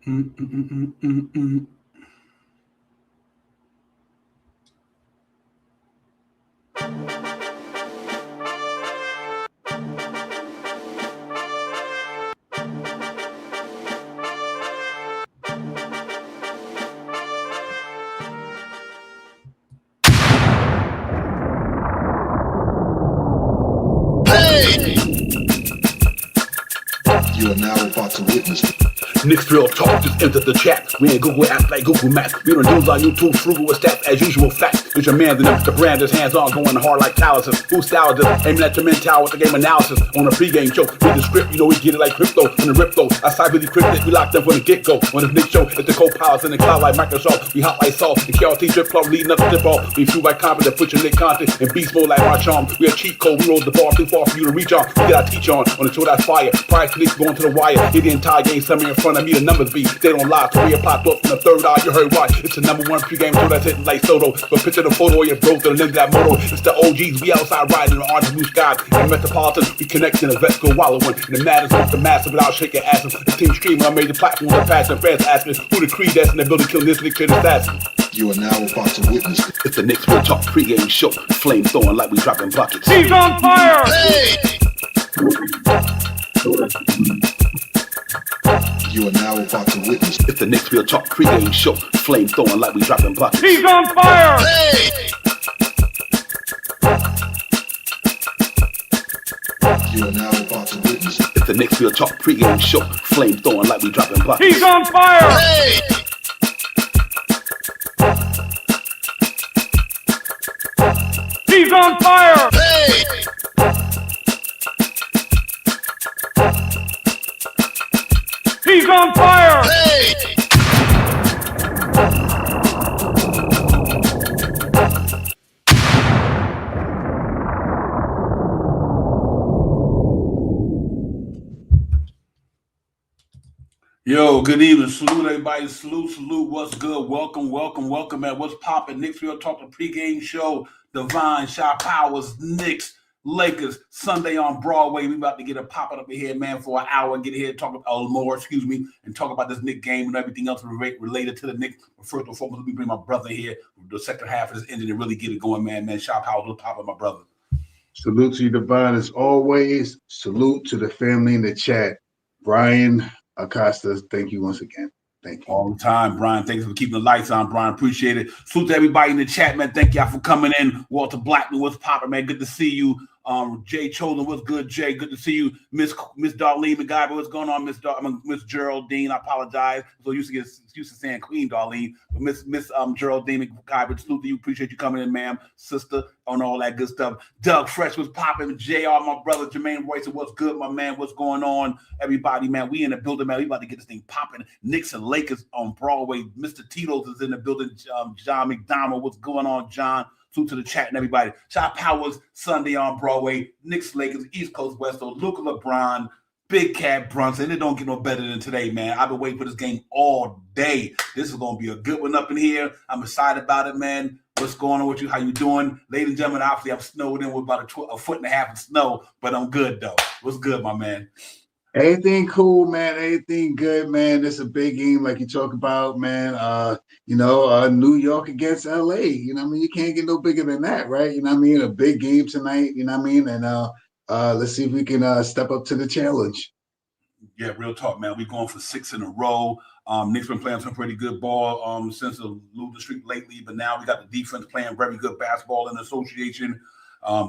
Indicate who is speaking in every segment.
Speaker 1: You are now about to witness
Speaker 2: Knicks Real Talk just entered the chat. We ain't Google apps like Google Maps. We don't use our YouTube frugal with stats as usual facts. It's your man, the brand is hands on, going hard like calluses. Who style just aiming at your mental with the game analysis on a pregame show. Read the script, you know we get it like crypto on the rip though. I side really cryptic, we locked them from the get go. On the Knicks show, it's the co-pilots in the cloud like Microsoft. We hot like salt, the KRT drip club leading up the dip off. We flew by confident, put your Nick content in beast mode like our charm. We a cheat code, we rolled the ball too far for you to reach on. We got our teach on the show that's fire. Prior to Knicks going to the wire, hit the entire game, somewhere in front of me, the numbers be. They don't lie, career popped up from the third eye, you heard why. It's the #1 pregame show that's hitting like Soto. But picture the photo of your bro to the lens of that moto. It's the OGs, we outside riding in the orange blue skies. In the Metropolitan, we connect in the vets go wallowing. And the matters with the massive without shaking asses. The team streaming on major platforms and fast and fans asking who the creed that's in the building killing this Nick kid assassin.
Speaker 1: You are now about to witness
Speaker 2: It's the Knicks Real Talk pregame show. Flame throwing like we dropping buckets.
Speaker 3: He's on fire!
Speaker 1: Hey! You are now about to witness
Speaker 2: It's the Knicks Real Talk pregame show. Flame throwing like we dropping buckets.
Speaker 3: He's on fire!
Speaker 1: Hey! You are now about to witness
Speaker 2: It's the Knicks Real Talk pregame show. Flame throwing like we dropping buckets.
Speaker 3: He's on fire!
Speaker 1: Hey!
Speaker 3: He's on fire!
Speaker 1: Hey!
Speaker 3: He's on fire!
Speaker 1: Hey!
Speaker 2: Yo, good evening. Salute everybody. Salute. What's good? Welcome, man. What's poppin'? Knicks Real Talk, the pregame show. Divine, Shy Powers, Knicks, Lakers, Sunday on Broadway. We about to get it popping up in here, man, for an hour and get here and talk about and talk about this Knicks game and everything else related to the Knicks. But first and foremost, let me bring my brother here. The second half of this engine and really get it going, man. Shy Powers, what's poppin', my brother?
Speaker 4: Salute to you, Divine, as always. Salute to the family in the chat. Brian Acosta, thank you once again. Thank you.
Speaker 2: All the time, Brian. Thanks for keeping the lights on, Brian. Appreciate it. Salute to everybody in the chat, man. Thank y'all for coming in. Walter Blackman, what's poppin', man? Good to see you. Jay Chosen, what's good, Jay? Good to see you. Miss Darlene McGyver, what's going on, Miss Geraldine? I apologize. So used to saying Queen Darlene, but Miss Geraldine McGyver, salute to you. Appreciate you coming in, ma'am, sister, on all that good stuff. Doug Fresh was popping. JR, my brother, Jermaine Royce, what's good, my man? What's going on, everybody, man? We in the building, man. We about to get this thing popping. Knicks and Lakers on Broadway. Mr. Tito's is in the building. John McDonald, what's going on, John? Salute to the chat and everybody. Shy Powers, Sunday on Broadway. Knicks, Lakers, East Coast, West Coast. Luka LeBron, Big Cat Brunson. It don't get no better than today, man. I've been waiting for this game all day. This is going to be a good one up in here. I'm excited about it, man. What's going on with you? How you doing? Ladies and gentlemen, obviously I'm snowed in with about a foot and a half of snow, but I'm good, though. What's good, my man?
Speaker 4: Anything cool, man. Anything good, man. This is a big game like you talk about, man. New York against LA. You know what I mean? You can't get no bigger than that, right? You know what I mean? A big game tonight, you know what I mean? And let's see if we can step up to the challenge.
Speaker 2: Yeah, real talk, man. We're going for 6 in a row. Knicks been playing some pretty good ball since the losing streak lately, but now we got the defense playing very good basketball in the association.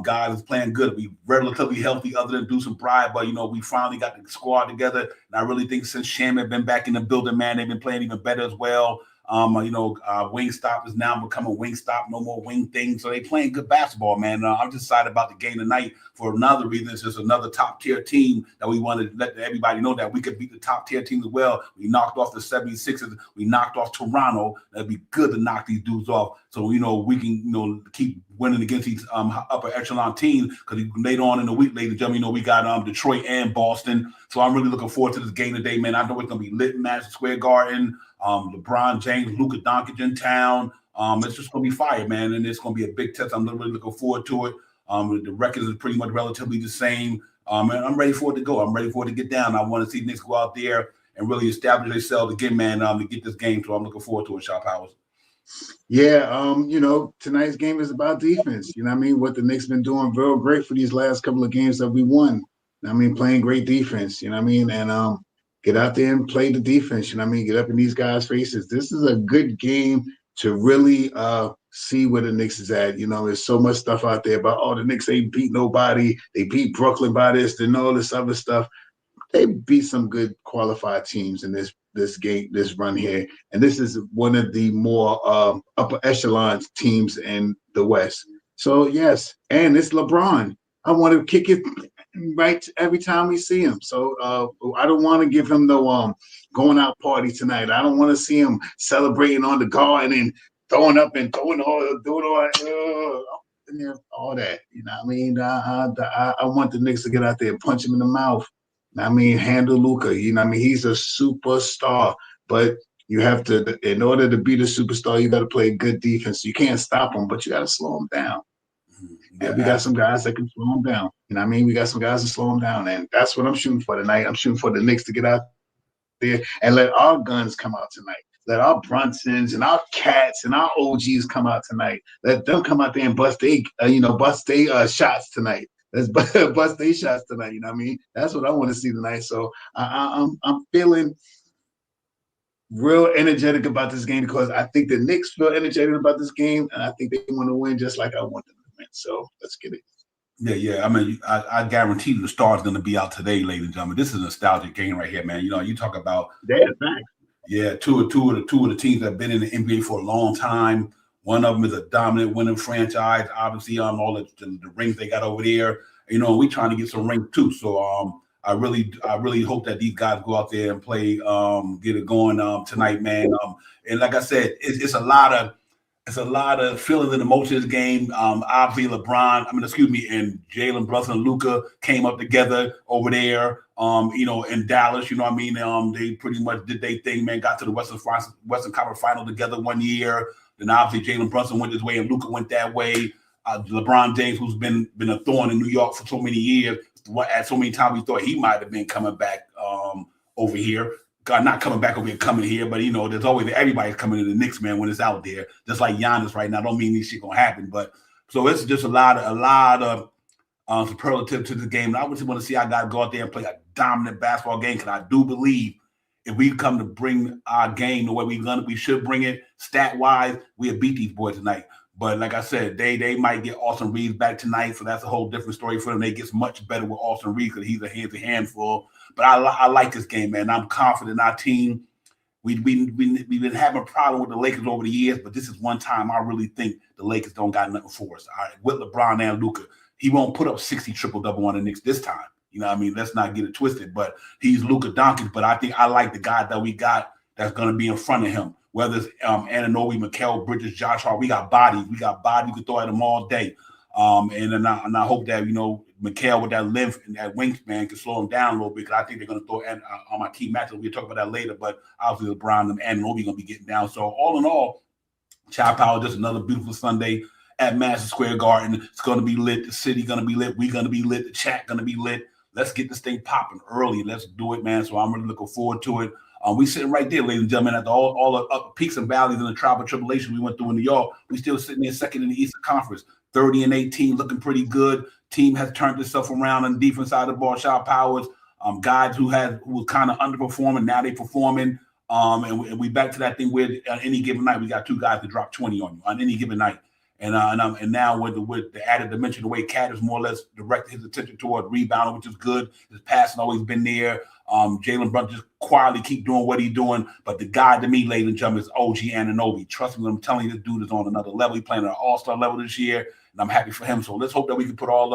Speaker 2: Guys is playing good. We relatively healthy other than Deuce and Bryant, but, we finally got the squad together. And I really think since Sham had been back in the building, man, they've been playing even better as well. Wingstop is now becoming Wingstop, no more wing things. So they playing good basketball, man. I'm just excited about the game tonight for another reason. It's just another top tier team that we wanted to let everybody know that we could beat the top tier teams as well. We knocked off the 76ers. We knocked off Toronto. That'd be good to knock these dudes off. So, we can, keep winning against these upper echelon teams because later on in the week, ladies and gentlemen, we got Detroit and Boston. So I'm really looking forward to this game today, man. I know it's going to be lit in Madison Square Garden. LeBron James, Luka Doncic in town. It's just going to be fire, man, and it's going to be a big test. I'm really looking forward to it. The records is pretty much relatively the same, and I'm ready for it to go. I'm ready for it to get down. I want to see Knicks go out there and really establish themselves again, man, to get this game. So I'm looking forward to it, Shaw Powers.
Speaker 4: Yeah, tonight's game is about defense. You know what I mean? What the Knicks been doing real great for these last couple of games that we won. I mean, playing great defense, you know what I mean? And get out there and play the defense, you know what I mean? Get up in these guys' faces. This is a good game to really see where the Knicks is at. You know, there's so much stuff out there about, the Knicks ain't beat nobody. They beat Brooklyn by this and all this other stuff. They beat some good qualified teams in this game, this run here, and this is one of the more upper echelon teams in the West. So yes, and it's LeBron. I want to kick it right every time we see him. So I don't want to give him no going out party tonight. I don't want to see him celebrating on the Garden and throwing up and doing all that. You know what I mean? I want the Knicks to get out there and punch him in the mouth. I mean, handle Luka. You know, I mean, he's a superstar, but you have to, in order to be the superstar, you got to play good defense. You can't stop him, but you got to slow him down. And we got some guys that can slow him down. You know what I mean? We got some guys that slow him down, and that's what I'm shooting for tonight. I'm shooting for the Knicks to get out there and let our guns come out tonight. Let our Brunsons and our Cats and our OGs come out tonight. Let them come out there and bust they shots tonight. Let's bust their shots tonight. You know what I mean? That's what I want to see tonight. So I'm feeling real energetic about this game because I think the Knicks feel energetic about this game, and I think they want to win just like I want them to win. So let's get it.
Speaker 2: Yeah. I mean, I guarantee you the star's going to be out today, ladies and gentlemen. This is a nostalgic game right here, man. You know, you talk about two of the teams that have been in the NBA for a long time. One of them is a dominant winning franchise. Obviously, all the rings they got over there. You know, we trying to get some rings too. So I really hope that these guys go out there and play, get it going tonight, man. And like I said, it's a lot of feelings and emotions game. Obviously, and Jalen Brunson and Luka came up together over there. In Dallas, you know what I mean? They pretty much did their thing, man. Got to the Western Conference Final together one year. Then obviously Jalen Brunson went this way and Luka went that way. LeBron James, who's been a thorn in New York for so many years, at so many times we thought he might have been coming back over here. Not coming back over here, coming here, but there's always everybody's coming to the Knicks, man, when it's out there. Just like Giannis right now. Don't mean this shit gonna happen, but so it's just a lot of superlative to the game. And I just want to see our guys go out there and play a dominant basketball game because I do believe if we come to bring our game the way we should bring it, stat-wise, we'll beat these boys tonight. But like I said, they might get Austin Reeves back tonight, so that's a whole different story for them. They get much better with Austin Reeves because he's a handful. But I like this game, man. I'm confident in our team. We've been having a problem with the Lakers over the years, but this is one time I really think the Lakers don't got nothing for us. All right, with LeBron and Luka, he won't put up 60 triple-double on the Knicks this time. You know what I mean? Let's not get it twisted. But he's Luka Doncic. But I think I like the guy that we got that's going to be in front of him. Whether it's Anunoby, Mikal Bridges, Josh Hart, we got bodies. We got bodies. We can throw at them all day. And I hope that, Mikal with that length and that wingspan can slow him down a little bit because I think they're going to throw on my key matchup. We'll talk about that later. But obviously LeBron and Anunoby going to be getting down. So all in all, Child Power, just another beautiful Sunday at Madison Square Garden. It's going to be lit. The city going to be lit. We're going to be lit. The chat going to be lit. Let's get this thing popping early. Let's do it, man. So I'm really looking forward to it. We sitting right there, ladies and gentlemen, after all the up peaks and valleys and the trial tribulation we went through in New York. We still sitting there second in the Eastern Conference, 30-18, looking pretty good. Team has turned itself around on the defense side of the ball. Shot Powers, guys who was kind of underperforming, now they performing. And we back to that thing where on any given night we got two guys to drop 20 on you on any given night. And now with the added dimension, the way Cat has more or less directed his attention toward rebounding, which is good. His passing always been there. Jalen Brunson just quietly keep doing what he's doing. But the guy to me, ladies and gentlemen, is OG Anunoby. Trust me when I'm telling you, this dude is on another level. He's playing at an all-star level this year, and I'm happy for him. So let's hope that we can put all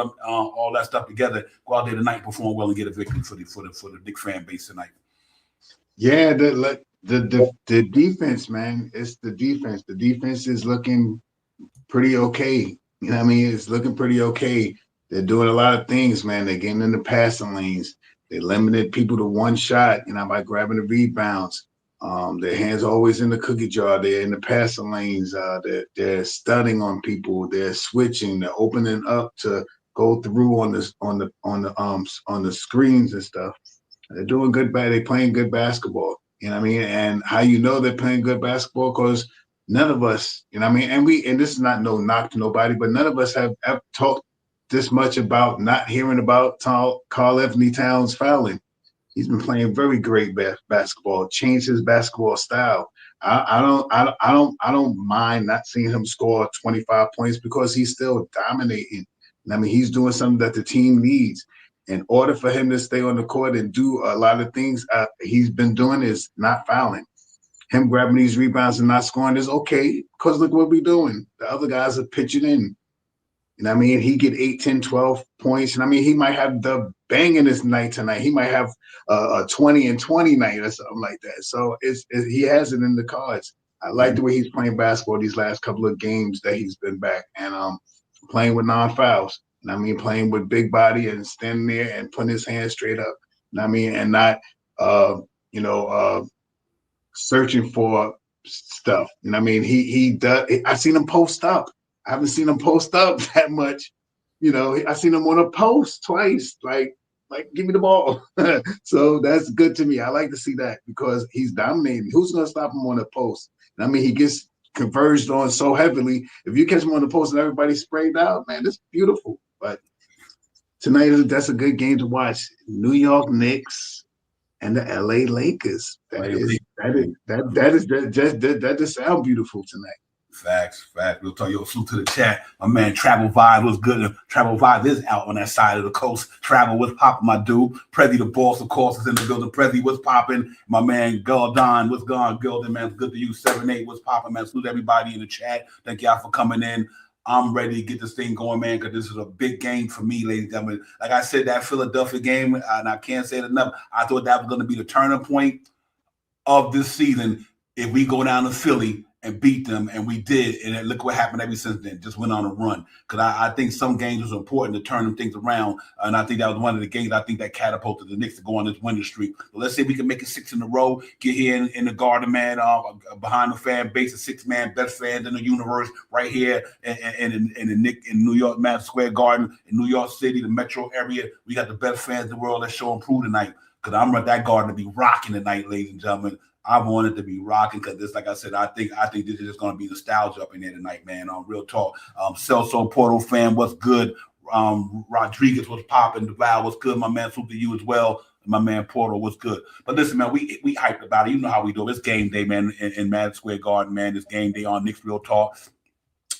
Speaker 2: that stuff together, go out there tonight, perform well, and get a victory for the Knicks fan base tonight.
Speaker 4: Yeah, the defense, man. It's the defense. The defense is looking pretty okay. You know what I mean? It's looking pretty okay. They're doing a lot of things, man. They're getting in the passing lanes. They limited people to one shot, by grabbing the rebounds. Their hands always in the cookie jar. They're in the passing lanes. They're stunning on people. They're switching. They're opening up to go through on the screens and stuff. They're doing good. They're playing good basketball. You know what I mean? And how you know they're playing good basketball? Because none of us, you know what I mean? And this is not no knock to nobody, but none of us have ever talked this much about not hearing about Karl Anthony Towns fouling. He's been playing very great basketball. Changed his basketball style. I don't mind not seeing him score 25 points because he's still dominating. I mean, he's doing something that the team needs. In order for him to stay on the court and do a lot of things he's been doing is not fouling. Him grabbing these rebounds and not scoring is okay because look what we're doing. The other guys are pitching in. You know what I mean? He get 8, 10, 12 points. And I mean, he might have the bangingest night tonight. He might have a 20 and 20 night or something like that. So he has it in the cards. I like the way he's playing basketball these last couple of games that he's been back and playing with non-fouls. And I mean, playing with big body and standing there and putting his hands straight up. And I mean, and not, searching for stuff. And I mean, he does. I've seen him post up. I haven't seen him post up that much. You know, I seen him on a post twice. Like, give me the ball. So that's good to me. I like to see that because he's dominating. Who's going to stop him on a post? And I mean, he gets converged on so heavily. If you catch him on the post and everybody's sprayed out, man, that's beautiful. But tonight, that's a good game to watch. New York Knicks and the LA Lakers. That just sound beautiful tonight.
Speaker 2: Facts. We'll tell you a salute to the chat. My man Travel Vibe was good. Travel Vibe is out on that side of the coast. Travel, what's popping, my dude? Prezi the boss, of course, is in the building. Prezi, what's popping? My man Gildon, what's gone? Gildon, man, it's good to you. 7-8, what's popping, man? Salute everybody in the chat. Thank y'all for coming in. I'm ready to get this thing going, man, because this is a big game for me, ladies and gentlemen. Like I said, that Philadelphia game, and I can't say it enough, I thought that was going to be the turning point of this season if we go down to Philly and beat them, and we did, and look what happened ever since then. Just went on a run. Because I think some games was important to turn them things around, and I think that was one of the games I think that catapulted the Knicks to go on this winning streak. But let's say we can make it 6 in a row, get here in the Garden, man, behind the fan base, a 6-man, best fans in the universe, right here in New York, Madison Square Garden, in New York City, the metro area. We got the best fans in the world. Let's show them prove tonight. Because I'm at that Garden to be rocking tonight, ladies and gentlemen. I wanted to be rocking because this, like I said, I think this is just going to be nostalgia up in there tonight, man. Real talk. Celso Porto fan, what's good? Rodriguez was popping. Duval, what's good? My man, salute to you as well. My man Porto, what's good? But listen, man, we hyped about it. You know how we do. It's game day, man, in Madison Square Garden, man. It's game day on Knicks Real Talk.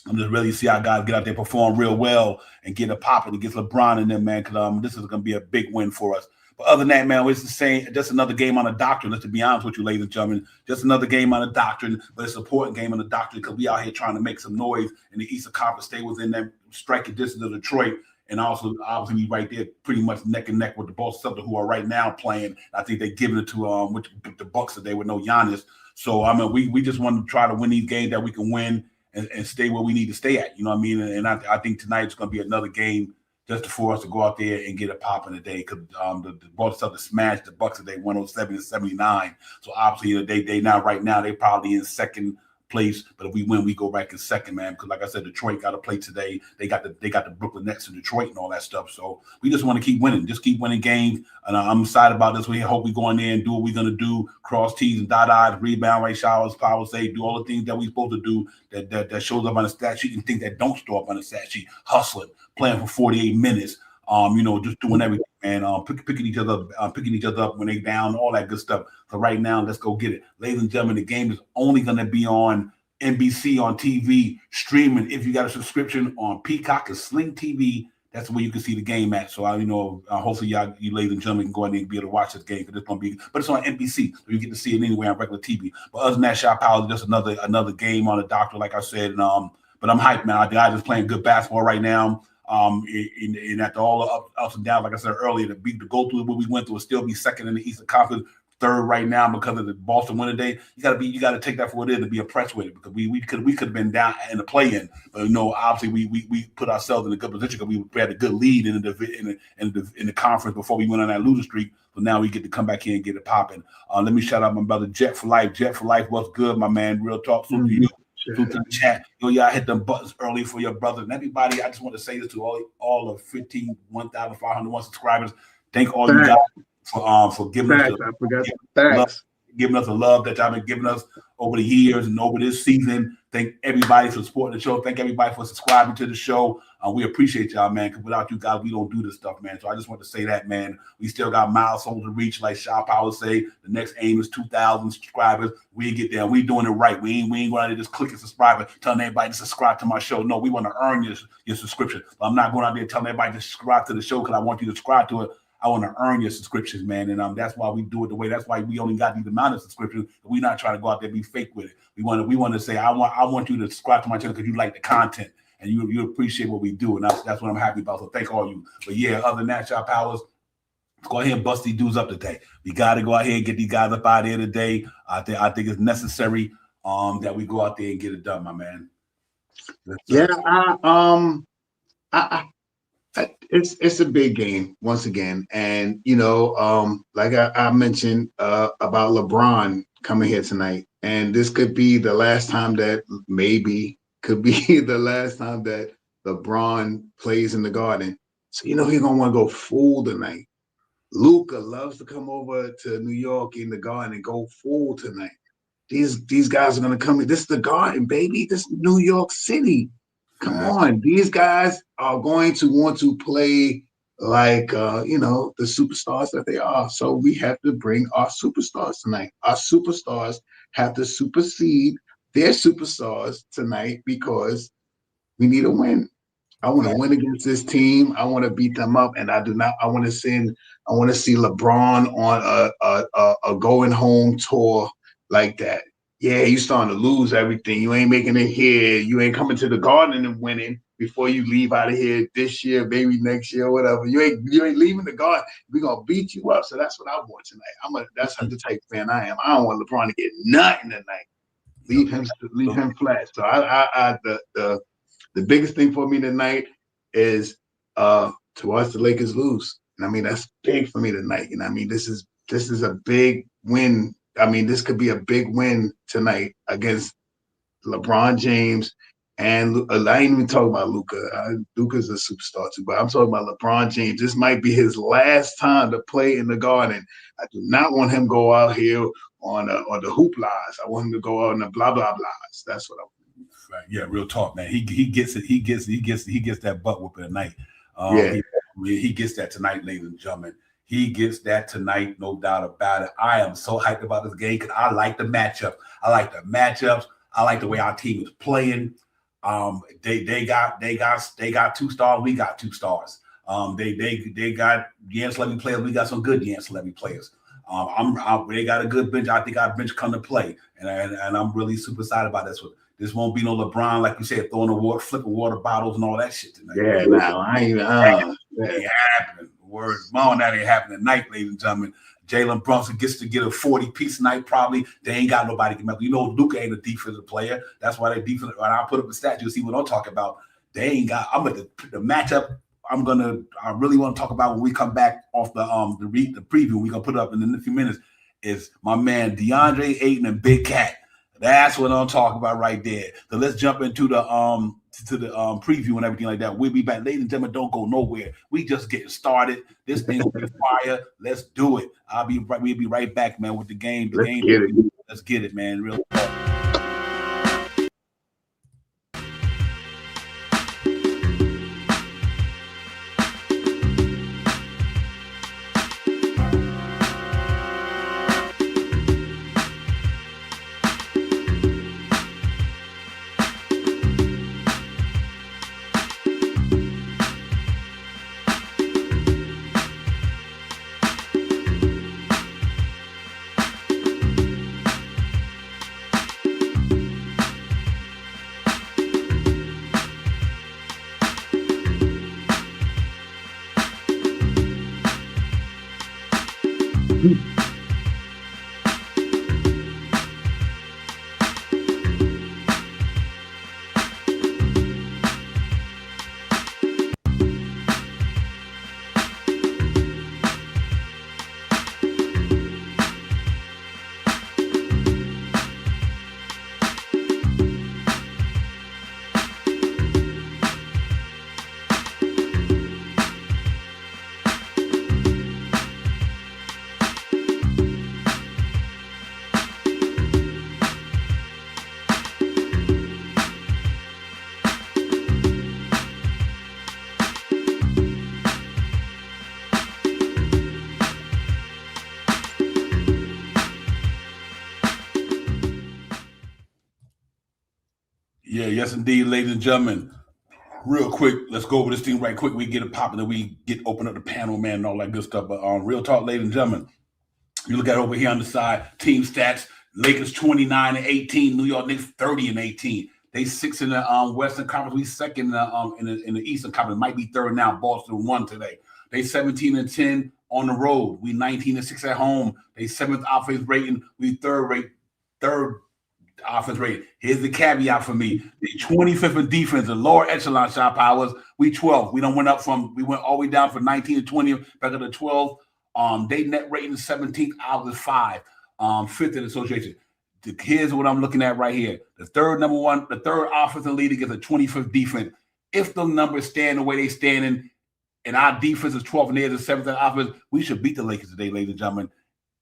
Speaker 2: I'm just really see our guys get out there, perform real well, and get a popping against LeBron and them, man. Because this is going to be a big win for us. But other than that, man, it's the same. Just another game on a doctrine. Let's be honest with you, ladies and gentlemen. Just another game on a doctrine, but it's an important game on a doctrine because we out here trying to make some noise in the Eastern Conference. Stay within that striking distance of Detroit, and also obviously right there, pretty much neck and neck with the Boston Celtics, who are right now playing. I think they're giving it to with the Bucks today with no Giannis. So I mean, we just want to try to win these games that we can win and stay where we need to stay at. You know what I mean? And I think tonight is going to be another game just for us to go out there and get a pop in the day, because the Boston Celtics smashed the Bucks today 107-79. So obviously they now right now they probably in second place, but if we win, we go back in second, man. Because like I said, Detroit got to play today. They got the Brooklyn Nets in Detroit and all that stuff. So we just want to keep winning, just keep winning games. And I'm excited about this. We hope we go in there and do what we're gonna do: cross T's and dot I's, rebound, right showers, power save, do all the things that we're supposed to do that shows up on the stat sheet, and things that don't show up on the stat sheet. Hustling, playing for 48 minutes. Just doing everything, man. Picking each other up when they down, all that good stuff. So right now, let's go get it, ladies and gentlemen. The game is only going to be on NBC on TV streaming. If you got a subscription on Peacock and Sling TV, that's where you can see the game at. So hopefully you ladies and gentlemen can go in and be able to watch this game, because it's going to be. But it's on NBC, so you get to see it anywhere on regular TV. But other than that, Shot Power is just another game on the doctor, like I said. But I'm hyped, man. The guys is playing good basketball right now. And after all the ups and downs, like I said earlier, to go through what we went through and still be second in the Eastern Conference, third right now because of the Boston win today. You got to take that for what it is to be impressed with it, because we could have been down in the play-in, but obviously we put ourselves in a good position because we had a good lead in the conference before we went on that losing streak. So now we get to come back here and get it popping. Let me shout out my brother Jet for Life. Jet for Life, what's good, my man? Real talk. So to you. To the chat, y'all hit them buttons early for your brother and everybody. I just want to say this to all of 1,501 subscribers. Thank all you guys for giving us
Speaker 4: Facts. I forgot.
Speaker 2: love,
Speaker 4: Facts.
Speaker 2: giving us the love that y'all been giving us over the years and over this season. Thank everybody for supporting the show. Thank everybody for subscribing to the show. We appreciate y'all, man, because without you guys, we don't do this stuff, man. So I just want to say that, man. We still got milestones to reach, like Shaw Power say. The next aim is 2,000 subscribers. We get there. We doing it right. We ain't going out there just clicking subscribe, telling everybody to subscribe to my show. No, we want to earn your subscription. But I'm not going out there telling everybody to subscribe to the show because I want you to subscribe to it. I want to earn your subscriptions, man, and that's why we do it the way. That's why we only got these amount of subscriptions. We're not trying to go out there and be fake with it. We want to say I want you to subscribe to my channel because you like the content and you appreciate what we do, and that's what I'm happy about. So thank all you. But yeah, other than that, y'all powers, go ahead and bust these dudes up today. We got to go out here and get these guys up out of here today. I think it's necessary that we go out there and get it done, my man.
Speaker 4: It's a big game once again, and like I mentioned about LeBron coming here tonight, and this could be the last time that LeBron plays in the Garden. So he's gonna want to go full tonight. Luka loves to come over to New York in the Garden and go full tonight. These guys are gonna come in. This is the Garden, baby. This is New York City. Come on, these guys are going to want to play like the superstars that they are. So we have to bring our superstars tonight. Our superstars have to supersede their superstars tonight because we need a win. I want to win against this team. I want to beat them up, and I want to see LeBron on a going home tour like that. Yeah, you starting to lose everything. You ain't making it here. You ain't coming to the Garden and winning before you leave out of here this year, maybe next year, whatever. You ain't leaving the Garden. We're gonna beat you up. So that's what I want tonight. That's the type of fan I am. I don't want LeBron to get nothing tonight. Leave him flat. So the biggest thing for me tonight is to watch the Lakers lose. And I mean, that's big for me tonight. I mean, this is a big win. I mean, this could be a big win tonight against LeBron James. And I ain't even talking about Luka. Luka's a superstar too, but I'm talking about LeBron James. This might be his last time to play in the Garden. I do not want him to go out here on the hooplas. I want him to go out on the blah blah blahs. That's what I want.
Speaker 2: Right. Yeah, real talk, man. He gets it. He gets that butt whooping tonight. He gets that tonight, ladies and gentlemen. He gets that tonight, no doubt about it. I am so hyped about this game because I like the matchup. I like the matchups. I like the way our team is playing. They got 2 stars. We got 2 stars. They got Jans Levy players. We got some good Jans Levy players. They got a good bench. I think our bench come to play, and I'm really super excited about this one. This won't be no LeBron, like you said, flipping water bottles and all that shit tonight.
Speaker 4: Yeah, no, I ain't.
Speaker 2: Ain't happening. Word, mom, that ain't happening tonight, ladies and gentlemen. Jalen Brunson gets to get a 40-piece night, probably. They ain't got nobody to come up. Luka ain't a defensive player. That's why they defense. When I put up the stats, you'll see what I'm talking about. They ain't got. I'm at the matchup. I really want to talk about when we come back off the preview. We're gonna put it up in a few minutes. Is my man DeAndre Ayton and Big Cat. That's what I'm talking about right there. So let's jump into the preview and everything like that. We'll be back. Ladies and gentlemen, don't go nowhere. We just getting started. This thing will be fire. Let's do it. We'll be right back, man, with the game. Let's get it, man. Real talk. Yeah, yes, indeed, ladies and gentlemen. Real quick, let's go over this thing right quick. We get it popping, and we open up the panel, man, and all that good stuff. But real talk, ladies and gentlemen. You look at over here on the side, team stats. Lakers 29-18, New York Knicks 30-18. They 6 in the Western Conference. We second in the Eastern Conference. Might be third now. Boston won today. They 17-10 on the road. We 19-6 at home. They 7th offense rating. We third offense rating. Here's the caveat for me: the 25th in defense, the lower echelon shot powers. We 12th. We went all the way down from 19 to 20, back to the 12th. They net rating 17th out of 5. 5th in the association. Here's what I'm looking at right here. The third offensive leader gets a 25th defense. If the numbers stand the way they standing, and our defense is 12th and theirs is 7th in offense, we should beat the Lakers today, ladies and gentlemen.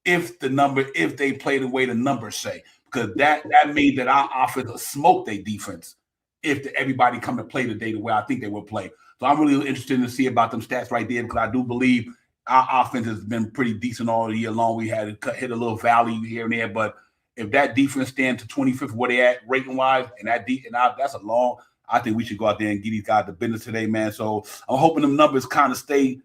Speaker 2: If they play the way the numbers say, because that means that our offense will smoke their defense if everybody come to play today the way I think they will play. So I'm really interested to see about them stats right there, because I do believe our offense has been pretty decent all year long. We had to hit a little valley here and there, but if that defense stands to 25th where they at rating wise, and that's a long, I think we should go out there and give these guys the business today, man. So I'm hoping them numbers kind of stay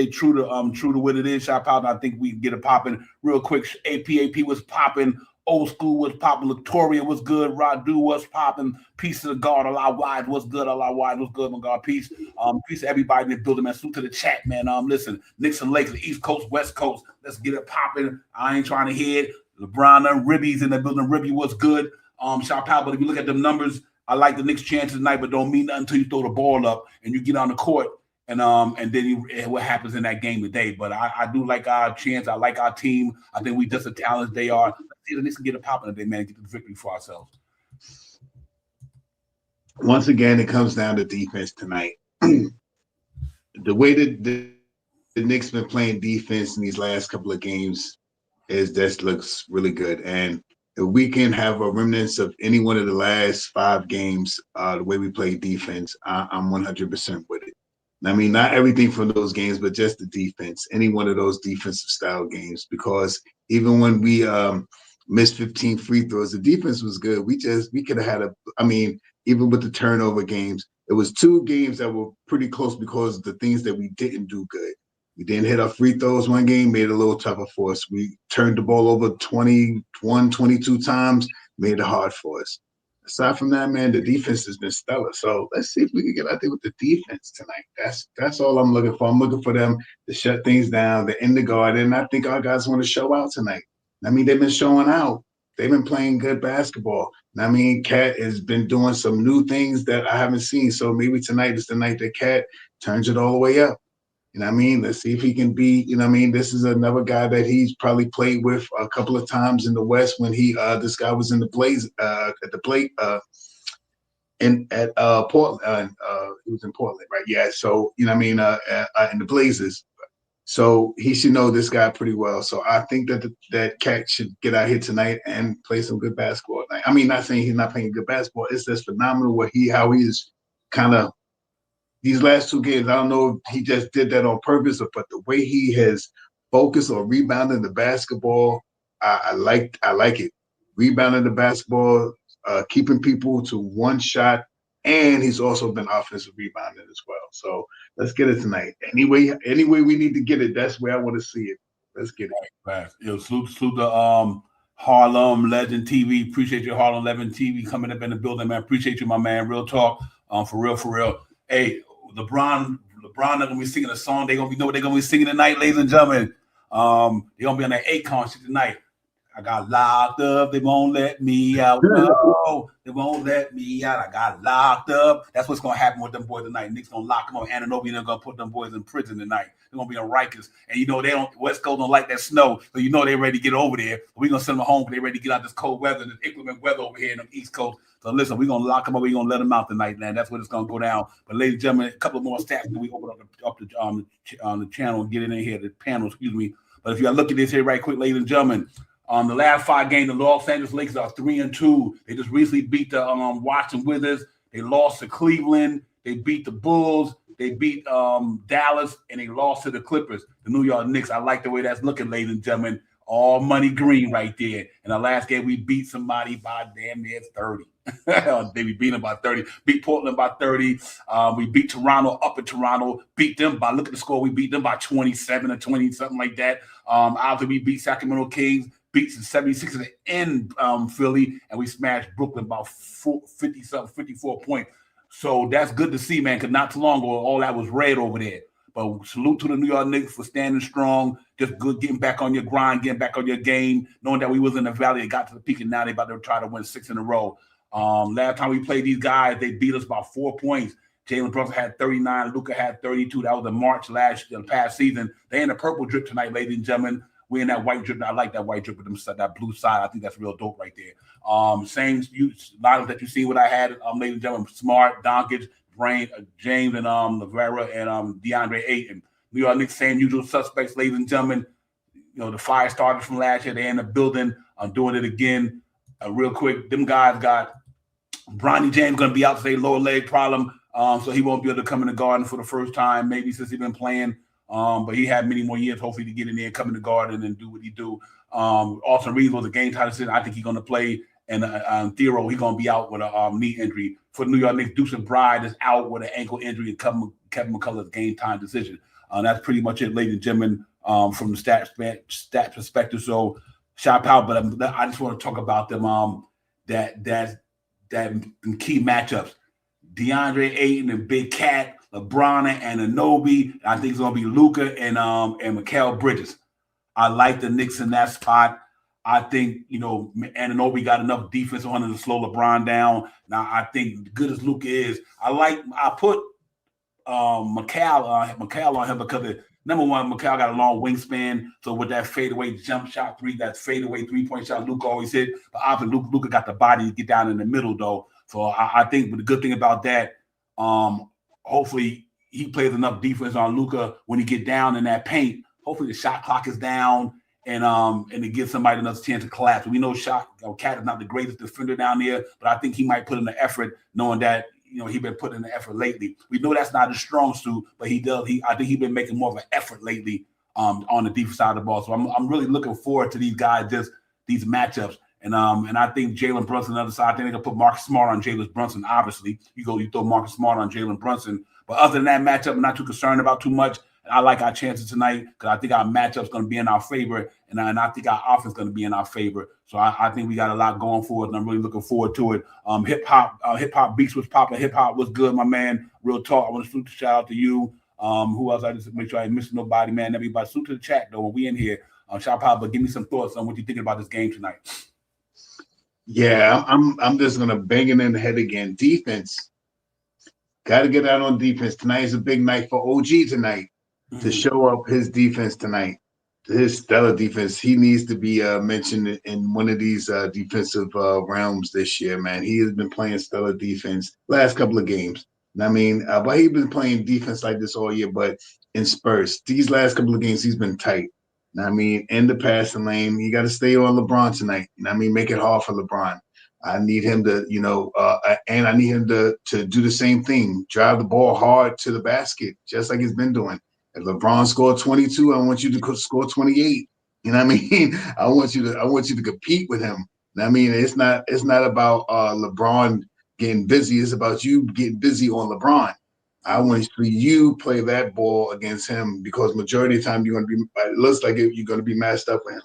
Speaker 2: true to what it is. Shot out, I think we can get it popping real quick. AP was popping. Old School was popping. Victoria was good. Radu was popping. Peace to the guard. A lot wide was good. A lot wide was good. My God, peace. Peace to everybody in the building, man. Salute to the chat, man. Listen, Knicks and Lakers, East Coast, West Coast. Let's get it popping. I ain't trying to hear it. LeBron and Ribby's in the building. Ribby was good. Shout out. But if you look at the numbers, I like the Knicks' chances tonight, but don't mean nothing until you throw the ball up and you get on the court. And then what happens in that game today. But I do like our chance. I like our team. I think we just as talented as they are. Let's see the Knicks can get it popping today, man, and get the victory for ourselves.
Speaker 4: Once again, it comes down to defense tonight. The way that the Knicks been playing defense in these last couple of games looks really good. And if we can have a remnants of any one of the last 5 games, the way we play defense, I'm 100% with it. I mean, not everything from those games, but just the defense, any one of those defensive style games, because even when we missed 15 free throws, the defense was good. We could have had even with the turnover games, it was 2 games that were pretty close because of the things that we didn't do good. We didn't hit our free throws one game, made it a little tougher for us. We turned the ball over 21, 22 times, made it hard for us. Aside from that, man, the defense has been stellar. So let's see if we can get out there with the defense tonight. That's all I'm looking for. I'm looking for them to shut things down, to end the guard. And I think our guys want to show out tonight. I mean, they've been showing out. They've been playing good basketball. I mean, Cat has been doing some new things that I haven't seen. So maybe tonight is the night that Cat turns it all the way up. You know what I mean? Let's see if he can be, you know what I mean? This is another guy that he's probably played with a couple of times in the West when this guy was in the Blaze at the plate at Portland. He was in Portland, right? Yeah. So, you know what I mean? In the Blazers. So he should know this guy pretty well. So I think that Cat should get out here tonight and play some good basketball tonight. I mean, not saying he's not playing good basketball. It's just phenomenal how he is kind of these last 2 games. I don't know if he just did that on purpose, but the way he has focused on rebounding the basketball, I like it. Rebounding the basketball, keeping people to 1 shot, and he's also been offensive rebounding as well. So let's get it tonight. Anyway we need to get it, that's where I want to see it. Let's get it.
Speaker 2: Right. Yo, salute to Harlem Legend TV. Appreciate you, Harlem Legend TV, coming up in the building, man. Appreciate you, my man. Real talk. For real. Hey, LeBron not gonna be singing a song. They gonna be know what they're gonna be singing tonight, ladies and gentlemen. They're gonna be on that Akon shit tonight. I got locked up. They won't let me out. No, they won't let me out. I got locked up. That's what's gonna happen with them boys tonight. Nick's gonna lock them up. Ananobi, they're gonna put them boys in prison tonight. They're gonna be on Rikers, and West Coast don't like that snow, so they're ready to get over there. We're gonna send them home because they're ready to get out this cold weather, this inclement weather over here in the East Coast. So listen, we're gonna lock them up. We're gonna let them out tonight, man. That's what it's gonna go down. But ladies and gentlemen, a couple more stats. We open up the channel and get it in here, the panel. Excuse me. But if you look at this here right quick, ladies and gentlemen. The last 5 games, the Los Angeles Lakers are 3-2. They just recently beat the Washington Wizards. They lost to Cleveland. They beat the Bulls. They beat Dallas, and they lost to the Clippers, the New York Knicks. I like the way that's looking, ladies and gentlemen. all money green right there. In the last game, we beat somebody by damn near 30. We beat them by 30. Beat Portland by 30. We beat Toronto up in Toronto. Beat them by, look at the score, we beat them by 27 or 20, something like that. After we beat Sacramento Kings, beat the 76ers in Philly, and we smashed Brooklyn about 54 points. So that's good to see, man, because not too long ago, all that was red over there. But salute to the New York Knicks for standing strong, just good, getting back on your grind, getting back on your game, knowing that we was in the valley, it got to the peak, and now they about to try to win 6 in a row. Last time we played these guys, they beat us by 4 points. Jalen Brunson had 39, Luka had 32. That was in March the past season. They in a purple drip tonight, ladies and gentlemen. We in that white drip. I like that white drip with them, that blue side. I think that's real dope right there. Same lineup that you see what I had, ladies and gentlemen. Smart, Doncic, James, and Rivera, and DeAndre Ayton. New York Knicks, same usual suspects, ladies and gentlemen. You know, the fire starters from last year. They're in the building. I'm doing it again. Real quick, them guys got Bronny James going to be out today, lower leg problem. So he won't be able to come in the Garden for the first time, maybe since he's been playing. But he had many more years, hopefully, to get in there, come in the Garden, and do what he do. Austin Reeves was a game time decision. I think he's going to play. And Thero, he's going to be out with a knee injury. For New York Knicks, Deuce McBride is out with an ankle injury, and Kevin McCullough's game time decision. That's pretty much it, ladies and gentlemen, from the stats perspective. So shout out, but I just want to talk about them. That key matchups: DeAndre Ayton and Big Cat, LeBron and Anunoby. I think it's going to be Luka and Mikal Bridges. I like the Knicks in that spot. I think, Anunoby got enough defense on him to slow LeBron down. Now, I think good as Luka is, I put Mikal on him because number one, Mikal got a long wingspan. So with that fadeaway jump shot that fadeaway 3-point shot Luka always hit. But obviously Luka got the body to get down in the middle, though. So I think the good thing about that, hopefully he plays enough defense on Luka when he get down in that paint. Hopefully the shot clock is down. And it gives somebody another chance to collapse. We know Cat is not the greatest defender down there, but I think he might put in the effort, knowing that he's been putting in the effort lately. We know that's not his strong suit, but he does. I think he's been making more of an effort lately on the defense side of the ball. So I'm really looking forward to these guys, just these matchups. And I think Jalen Brunson on the other side. I think they're gonna put Marcus Smart on Jalen Brunson. Obviously, you throw Marcus Smart on Jalen Brunson. But other than that matchup, I'm not too concerned about too much. I like our chances tonight because I think our matchup's going to be in our favor, and I think our offense is going to be in our favor. So I think we got a lot going for it, and I'm really looking forward to it. Hip hop beats was popping. Hip hop was good, my man. Real talk. I want to shout out to you. Who else? I just make sure I ain't missing nobody, man. Everybody, salute to the chat though when we in here. Shout out, but give me some thoughts on what you're thinking about this game tonight.
Speaker 4: Yeah, I'm just gonna bang it in the head again. Defense. Got to get out on defense. Tonight is a big night for OG tonight. To show up his defense tonight, his stellar defense. He needs to be mentioned in one of these defensive realms this year, man. He has been playing stellar defense last couple of games. But he's been playing defense like this all year, but in spurts. These last couple of games, he's been tight. In the passing lane, you got to stay on LeBron tonight. Make it hard for LeBron. I need him to, and I need him to do the same thing, drive the ball hard to the basket, just like he's been doing. If LeBron scored 22, I want you to score 28. I want you to compete with him. It's not about LeBron getting busy. It's about you getting busy on LeBron. I want to see you play that ball against him because majority of the time you're going to be. It looks like you're going to be matched up with him.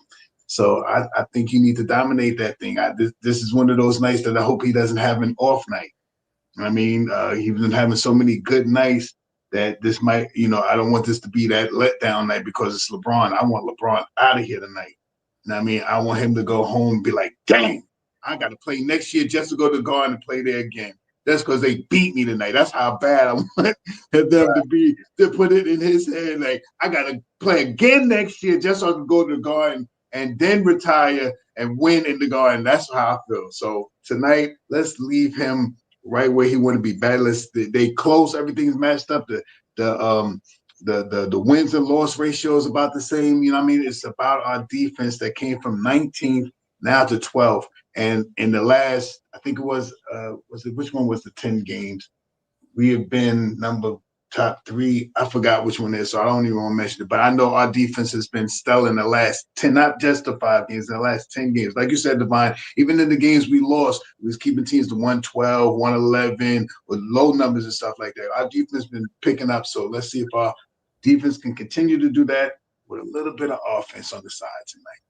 Speaker 4: So I think you need to dominate that thing. This is one of those nights that I hope he doesn't have an off night. He's been having so many good nights that this might, I don't want this to be that letdown night because it's LeBron. I want LeBron out of here tonight. I want him to go home and be like, dang, I got to play next year just to go to the Garden and play there again. That's because they beat me tonight. That's how bad I want them to put it in his head. Like, I got to play again next year just so I can go to the Garden and then retire and win in the Garden. That's how I feel. So tonight, let's leave him right where he want to be. Battleless. They close. Everything's matched up. The wins and loss ratio is about the same. It's about our defense that came from 19th now to 12th. And in the last, I think it was which one was the 10 games? We have been number top 3. I forgot which one it is, so I don't even want to mention it. But I know our defense has been stellar in the last 10, not just the 5 games, in the last 10 games. Like you said, Divine, even in the games we lost, we was keeping teams to 112, 111, with low numbers and stuff like that. Our defense has been picking up, so let's see if our defense can continue to do that with a little bit of offense on the side tonight.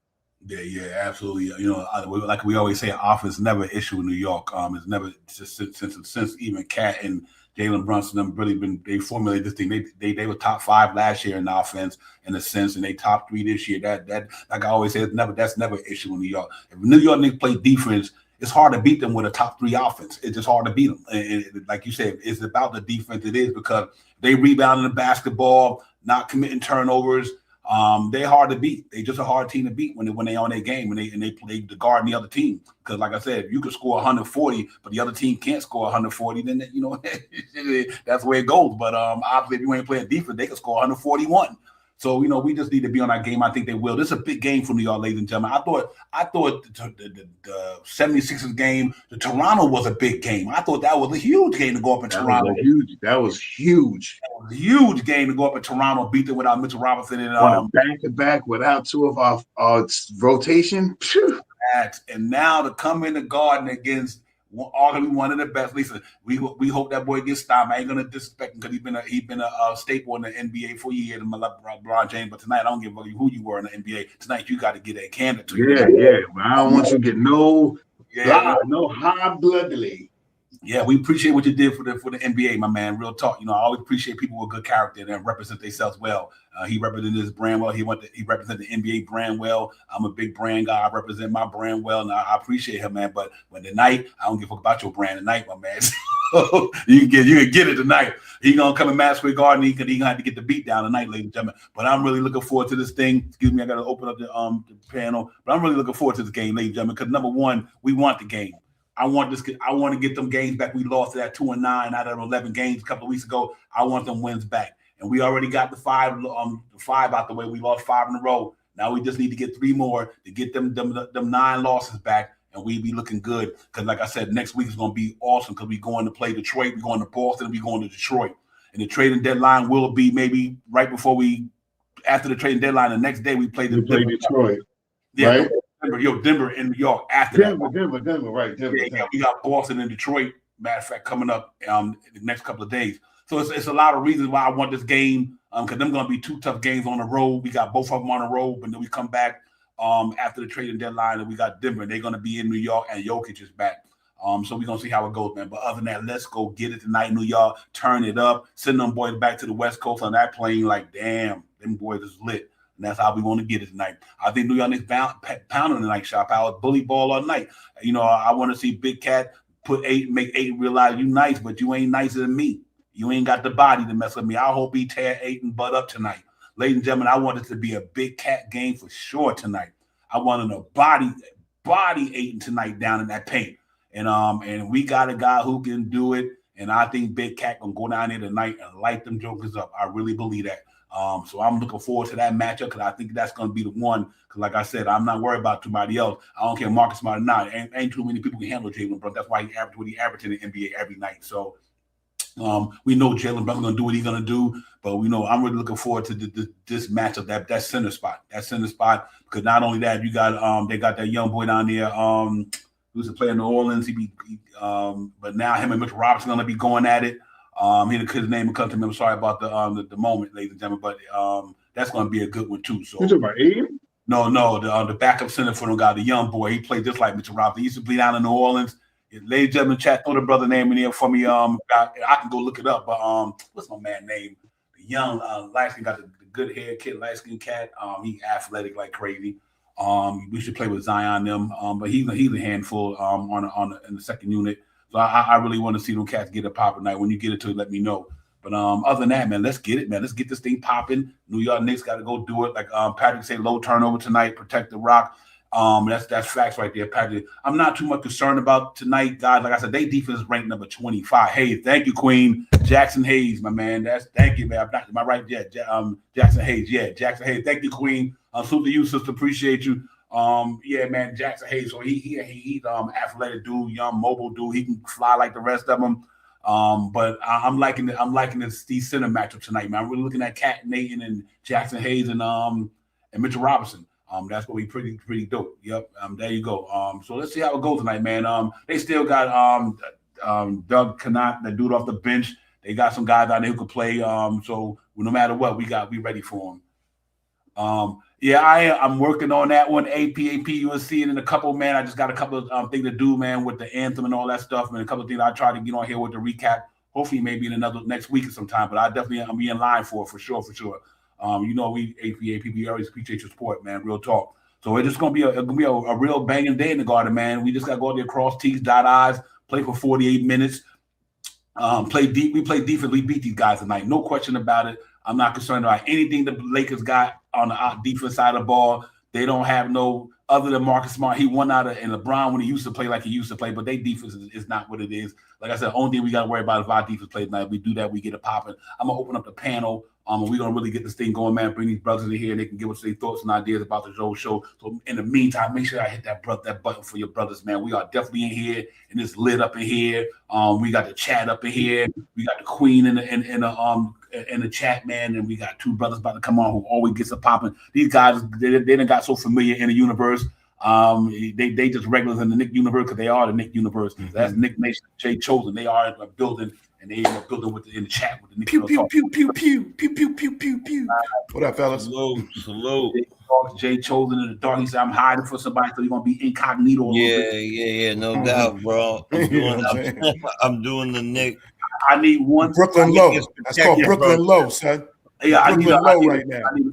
Speaker 2: Yeah, absolutely. You know, like we always say, offense never an issue in New York. It's never just since even Cat and Jalen Brunson them really they formulated this thing. They were top 5 last year in offense in a sense, and they top 3 this year. That like I always say, that's never an issue in New York. If New York Knicks play defense, it's hard to beat them with a top 3 offense. It's just hard to beat them. And like you said, it's about the defense. It is because they rebound in the basketball, not committing turnovers. They're hard to beat. They just a hard team to beat when they on their game and they play the guard the other team. Because like I said, if you could score 140, but the other team can't score 140, then you know that's the way it goes. But obviously, if you ain't playing defense, they can score 141. So you know, we just need to be on our game. I think they will. This is a big game for New York, ladies and gentlemen. I thought the 76ers game, the Toronto was a big game. I thought that was a huge game to go up in Toronto.
Speaker 4: That was huge.
Speaker 2: That was a huge game to go up in Toronto, beat them without Mitchell Robinson and
Speaker 4: back-to-back without 2 of our rotation.
Speaker 2: And now to come in the Garden against arguably one of the best. Listen, we hope that boy gets stopped. I ain't gonna disrespect him because he's been a staple in the NBA for years. LeBron James, but tonight I don't give a fuck who you were in the NBA. Tonight you got to get that candidate to you.
Speaker 4: Yeah. Well, I don't want you to get no high bloodly.
Speaker 2: Yeah, we appreciate what you did for the NBA, my man. Real talk. You know, I always appreciate people with good character and represent themselves well. He represented his brand well. He represented the NBA brand well. I'm a big brand guy. I represent my brand well, and I appreciate him, man. But when tonight, I don't give a fuck about your brand tonight, my man. So you can get it tonight. He gonna come in Madison Square Garden. He gonna have to get the beat down tonight, ladies and gentlemen. But I'm really looking forward to this thing. Excuse me, I gotta open up the panel. But I'm really looking forward to this game, ladies and gentlemen, because number one, we want the game. I want to get them games back. We lost that 2-9 out of 11 games a couple of weeks ago. I want them wins back, and we already got the 5 out the way. We lost 5 in a row. Now we just need to get 3 more to get them 9 losses back, and we be looking good. Because like I said, next week is going to be awesome because we going to play Detroit, we going to Boston, we going to Detroit, and the trading deadline will be maybe right before after the trading deadline. The next day we play
Speaker 4: Detroit,
Speaker 2: yeah,
Speaker 4: right?
Speaker 2: Denver and New York after
Speaker 4: Denver,
Speaker 2: right.
Speaker 4: Denver.
Speaker 2: Yeah, we got Boston and Detroit, matter of fact, coming up in the next couple of days. So it's a lot of reasons why I want this game, because them going to be 2 tough games on the road. We got both of them on the road, but then we come back after the trading deadline, and we got Denver. They're going to be in New York, and Jokic is back. So we're going to see how it goes, man. But other than that, let's go get it tonight, New York. Turn it up. Send them boys back to the West Coast on that plane like, damn, them boys is lit. And that's how we want to get it tonight. I think New York Knicks pounding tonight, shop out, bully ball all night. You know, I want to see Big Cat make 8 realize you nice, but you ain't nicer than me. You ain't got the body to mess with me. I hope he tear 8 and butt up tonight. Ladies and gentlemen, I want it to be a Big Cat game for sure tonight. I want to body 8 tonight down in that paint. And we got a guy who can do it. And I think Big Cat gonna go down there tonight and light them jokers up. I really believe that. So I'm looking forward to that matchup because I think that's going to be the one. Because like I said, I'm not worried about somebody else. I don't care Marcus Smart or not. Ain't too many people can handle Jalen Brunson. That's why he averaged what he averaged in the NBA every night. So we know Jalen Brunson going to do what he's going to do. But we know I'm really looking forward to this matchup, that center spot. That center spot, because not only that, you got they got that young boy down there who's a player in New Orleans. But now him and Mitchell Robinson going to be going at it. His name will come to me. I'm sorry about the moment, ladies and gentlemen, but that's going to be a good one too. So
Speaker 4: you talking about Aiden?
Speaker 2: No, the backup center for them guy, the young boy. He played just like Mitchell Robinson. He used to play down in New Orleans. Ladies and gentlemen, chat, throw the brother name in there for me. I can go look it up. But what's my man name? The young light skin got the good hair kid, light skin cat. He athletic like crazy. We should play with Zion them. But he's a handful in the second unit. So I really want to see them cats get it popping tonight. When you get it to it, let me know. But other than that, man, let's get it, man. Let's get this thing popping. New York Knicks got to go do it. Like Patrick said, low turnover tonight, protect the rock. That's facts right there, Patrick. I'm not too much concerned about tonight, guys. Like I said, they defense is ranked number 25. Hey, thank you, Queen. Jackson Hayes, my man. Thank you, man. Am I right? Yeah, Jackson Hayes. Yeah, Jackson Hayes. Thank you, Queen. Salute to you, sister. Appreciate you. Yeah, man, Jackson Hayes. So he's athletic dude, young mobile dude. He can fly like the rest of them. But I'm liking it. I'm liking these center matchups tonight, man. I'm really looking at Cat Nathan and Jackson Hayes and Mitchell Robinson. That's gonna be pretty dope. Yep. There you go. So let's see how it goes tonight, man. They still got Doug Connaught, the dude off the bench. They got some guys out there who can play. So no matter what, we ready for them. Yeah, I'm working on that one. AP, you'll see it in a couple, man. I just got a couple of things to do, man, with the anthem and all that stuff, and a couple of things I try to get on here with the recap. Hopefully, maybe in another next week or sometime. But I'm be in line for sure. We AP, we always appreciate your support, man. Real talk. So it's just gonna be a real banging day in the Garden, man. We just gotta go out there, cross T's, dot I's, play for 48 minutes. Play deep. We play defense. We beat these guys tonight. No question about it. I'm not concerned about anything the Lakers got on the defense side of the ball. They don't have no other than Marcus Smart. He won out of and LeBron when he used to play like he used to play, but their defense is not what it is. Like I said, the only thing we got to worry about is if our defense plays tonight. If we do that, we get it popping. I'm gonna open up the panel. And we're gonna really get this thing going, man. Bring these brothers in here, and they can give us their thoughts and ideas about the whole show. So in the meantime, make sure I hit that button for your brothers, man. We are definitely in here, and it's lit up in here. We got the chat up in here. We got the queen in the chat, man, and we got two brothers about to come on who always gets it popping. These guys, they done got so familiar in the universe. They just regulars in the Nick universe because they are the Nick universe. Mm-hmm. That's Nick Nation, Jay Chosen. They are a building. And they end up building in the chat with the Nick. Pew, pew, pew, pew, pew, pew, pew, pew, pew, pew.
Speaker 5: What up, fellas?
Speaker 2: Hello. Jay Chosen in the dark. He said, I'm hiding for somebody, so you're going to be incognito.
Speaker 6: Yeah, no doubt, bro. I'm doing the Nick.
Speaker 2: I need one.
Speaker 5: Brooklyn Low. That's called Brooklyn Low, son.
Speaker 2: Yeah, I need an
Speaker 5: right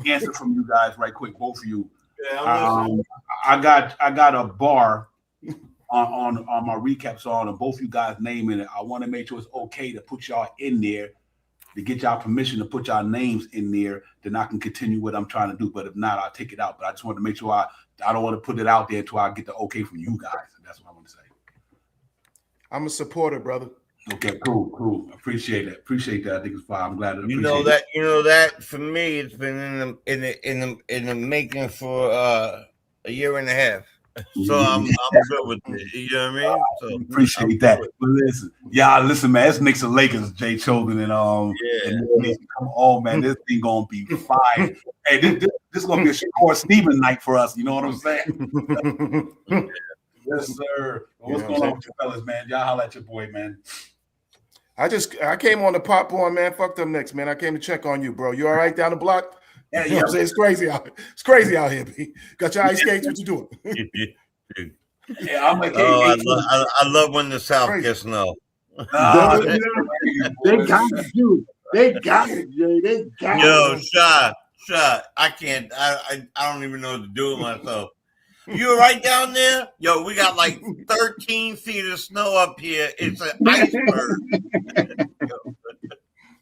Speaker 2: answer from you guys right quick, both of you. Yeah, I got a bar on my recap song, and both you guys naming it. I want to make sure it's okay to put y'all in there, to get y'all permission to put y'all names in there, then I can continue what I'm trying to do. But if not, I'll take it out. But I just want to make sure I don't want to put it out there until I get the okay from you guys. And that's what I want to say.
Speaker 5: I'm a supporter, brother.
Speaker 2: Okay, cool. Appreciate that. I think it's fine. I'm glad to
Speaker 6: you know that for me, it's been in the making for a year and a half. So I'm good with it. You know what I mean? So
Speaker 2: appreciate that. But listen, man. It's Knicks and Lakers, Jay Chosen, and come on, man. This thing gonna be fire. Hey, this is gonna be a Shakur Stevens night for us. You know what I'm saying? Yes, sir. What's going on with you fellas, man? Y'all holla at your boy, man.
Speaker 5: I came on the popcorn, man. Fuck them Knicks, man. I came to check on you, bro. You all right down the block? Yeah, you know what I'm saying? It's crazy out here, B. Got your ice skates? What you doing?
Speaker 2: Yeah, I'm like,
Speaker 6: I love when the South gets snow.
Speaker 4: They got it, dude. They got it, Jay. They got it.
Speaker 6: Yo, Shy, I can't. I don't even know what to do with myself. You right down there? Yo, we got like 13 feet of snow up here. It's an iceberg.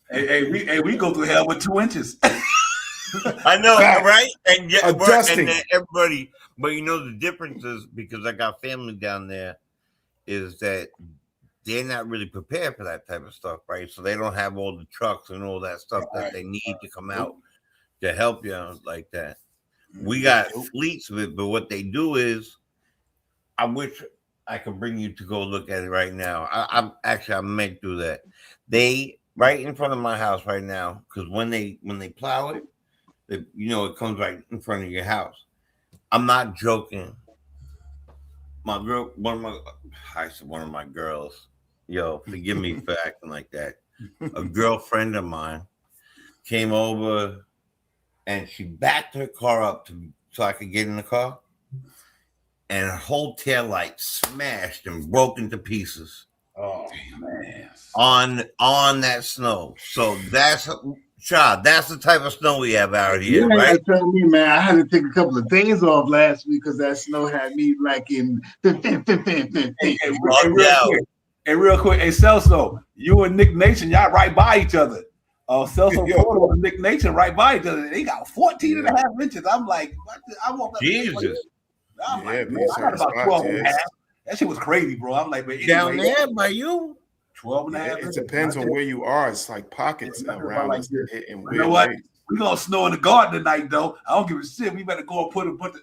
Speaker 2: Hey, we go through hell with 2 inches.
Speaker 6: I know, right? And everybody, but you know the difference is because I got family down there, is that they're not really prepared for that type of stuff, right? So they don't have all the trucks and all that stuff that they need to come out to help you out like that. We got fleets of it, but what they do is, I wish I could bring you to go look at it right now. I might do that. They right in front of my house right now, because when they plow it, it comes right in front of your house. I'm not joking. One of my girls, yo, forgive me for acting like that. A girlfriend of mine came over and she backed her car up so I could get in the car. And her whole tail light smashed and broke into pieces.
Speaker 2: Oh, man.
Speaker 6: On that snow. So that's the type of snow we have out here, right?
Speaker 4: Tell me, man, I had to take a couple of days off last week because that snow had me like in.
Speaker 2: Real quick, hey Celso, you and Nick Nation, y'all right by each other. Celso Porter and Nick Nation right by each other. They got 14 and a half inches. I'm like, I want that.
Speaker 6: Jesus.
Speaker 2: I'm like, I got about 12 and a half. That shit was crazy, bro. I'm like, but anyway,
Speaker 6: down there by you?
Speaker 2: 12 and a half.
Speaker 5: It depends on where you are. It's like pockets around us.
Speaker 2: You know what? We're gonna snow in the garden tonight, though. I don't give a shit. We better go and put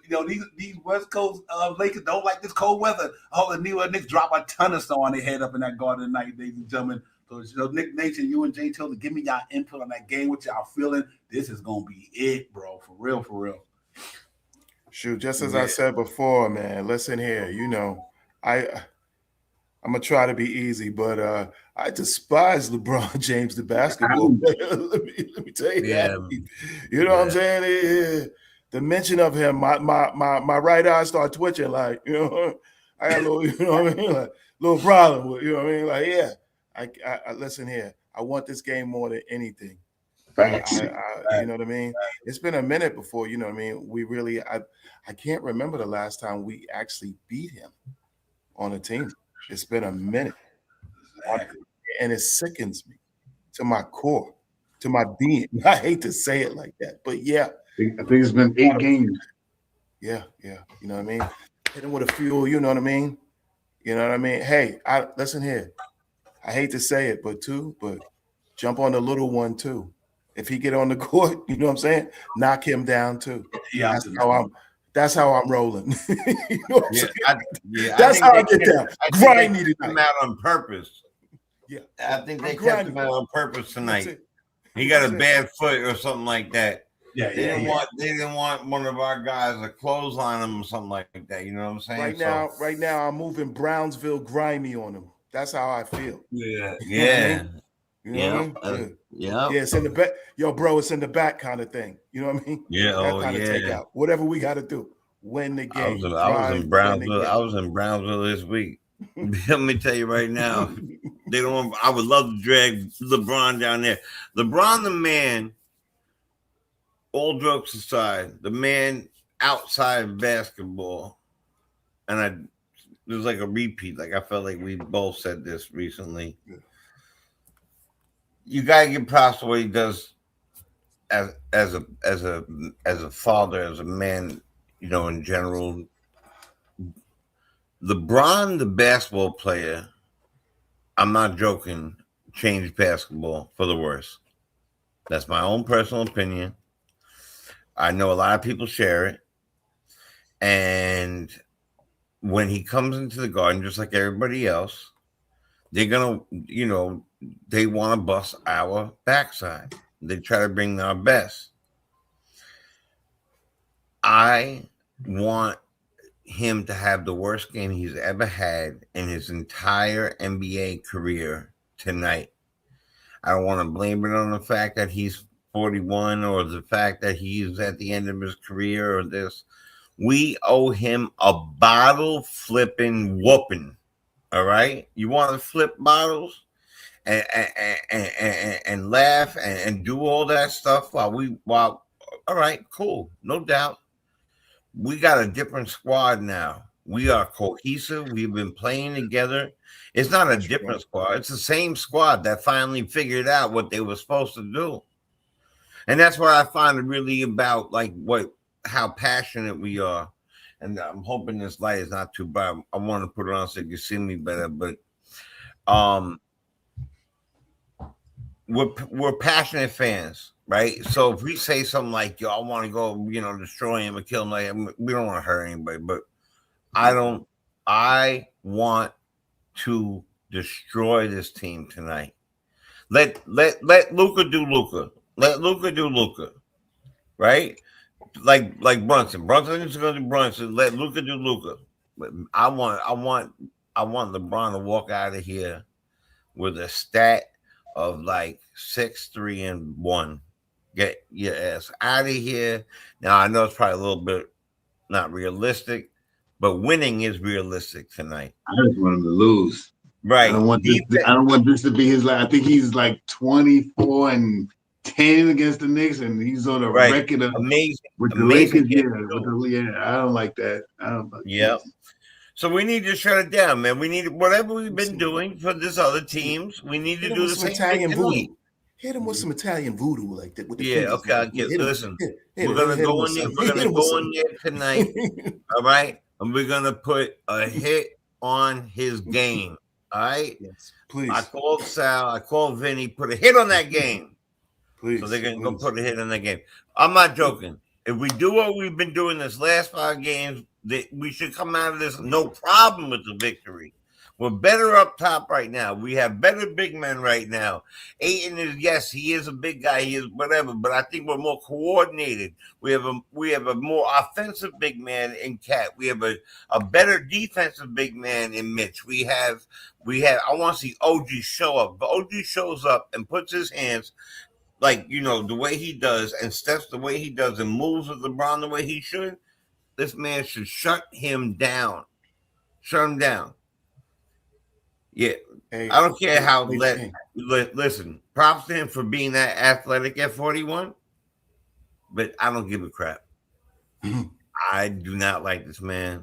Speaker 2: these West Coast Lakers don't like this cold weather. All the New York Knicks drop a ton of snow on their head up in that garden tonight, ladies and gentlemen. So Nick Nation, you and Jay Tilda, give me y'all input on that game. What y'all feeling? This is gonna be it, bro. For real, for real.
Speaker 5: Shoot, just as I said before, man. Listen here, I'm gonna try to be easy, but I despise LeBron James, the basketball player. let me tell you that. You know what I'm saying? The mention of him, my right eye started twitching. Like, I got a little, you know what I mean? Like, little problem with, you know what I mean? Like, yeah. I listen here. I want this game more than anything.
Speaker 4: Facts.
Speaker 5: You know what I mean? It's been a minute before, you know what I mean? We really, I can't remember the last time we actually beat him on a team. It's been a minute. And it sickens me to my core, to my being. I hate to say it like that, but yeah.
Speaker 4: I think it's been 8 games.
Speaker 5: Yeah. You know what I mean? Hit him with a few, you know what I mean? You know what I mean? Hey, listen here. I hate to say it, but jump on the little one too. If he get on the court, you know what I'm saying? Knock him down too.
Speaker 2: Yeah,
Speaker 5: that's how I'm rolling. You know what I'm saying? That's
Speaker 6: how
Speaker 5: I get down. Grimy tonight.
Speaker 6: Him out on purpose.
Speaker 5: Yeah,
Speaker 6: I think they kept him out on purpose tonight. He got a bad foot or something like that.
Speaker 2: Yeah,
Speaker 6: they didn't want one of our guys to clothesline him or something like that. You know what I'm saying?
Speaker 5: Right now, I'm moving Brownsville grimy on him. That's how I feel.
Speaker 6: Yeah.
Speaker 5: You know what I mean?
Speaker 6: Yeah.
Speaker 5: It's in the back. Yo, bro, it's in the back kind of thing. You know what I mean?
Speaker 6: Yeah.
Speaker 5: That kind of take out. Whatever we got to do. Win the game.
Speaker 6: I was in Brownsville. I was in Brownsville this week. Let me tell you right now. They don't. I would love to drag LeBron down there. LeBron, the man. All jokes aside, the man outside of basketball, and it was like a repeat. Like I felt like we both said this recently. Yeah. You gotta give props to what he does as a father, as a man, in general. LeBron, the basketball player, I'm not joking, changed basketball for the worse. That's my own personal opinion. I know a lot of people share it. And when he comes into the Garden, just like everybody else, they're going to, they want to bust our backside. They try to bring our best. I want him to have the worst game he's ever had in his entire NBA career tonight. I don't want to blame it on the fact that he's 41 or the fact that he's at the end of his career or this. We owe him a bottle flipping whooping. All right, you want to flip bottles and laugh and do all that stuff while all right, cool, no doubt. We got a different squad now. We are cohesive. We've been playing together. It's not a different squad. It's the same squad that finally figured out what they were supposed to do. And that's what I find really about, like, how passionate we are. And I'm hoping this light is not too bright. I want to put it on so you can see me better. But we're passionate fans, right? So if we say something like, yo, I want to go, destroy him or kill him, we don't want to hurt anybody. But I want to destroy this team tonight. Let Luka do Luka. Let Luka do Luka, right? Like Brunson. Brunson is going to do Brunson. Let Luka do Luka. But I want LeBron to walk out of here with a stat of like 6-3-1. Get your ass out of here. Now I know it's probably a little bit not realistic, but winning is realistic tonight.
Speaker 4: I just want him to lose.
Speaker 6: Right.
Speaker 4: I don't want this to be his. I think he's like 24-10 against the Knicks, and he's on a record of
Speaker 6: amazing
Speaker 4: with the Lakers. I don't like that.
Speaker 6: Yeah. So we need to shut it down, man. We need whatever we've been doing for this other teams. We need to do the same
Speaker 5: Italian
Speaker 6: thing.
Speaker 5: voodoo. Hit him with some Italian voodoo like that. With the
Speaker 6: okay. I'll get. Listen, we're gonna go in there. We're gonna go in there tonight. All right, and we're gonna put a hit on his game. All right.
Speaker 5: Yes, please.
Speaker 6: I called Sal. I called Vinny. Put a hit on that game.
Speaker 5: Please.
Speaker 6: So they're gonna go put a hit on that game. I'm not joking. If we do what we've been doing this last 5 games, we should come out of this no problem with the victory. We're better up top right now. We have better big men right now. Ayton is, yes, he is a big guy. He is whatever, but I think we're more coordinated. We have a more offensive big man in Cat. We have a better defensive big man in Mitch. We have. I want to see OG show up. But OG shows up and puts his hands, like, the way he does, and steps the way he does, and moves with LeBron the way he should. This man should shut him down. Shut him down. Yeah, hey, I don't care how. Listen, props to him for being that athletic at 41, but I don't give a crap. I do not like this man,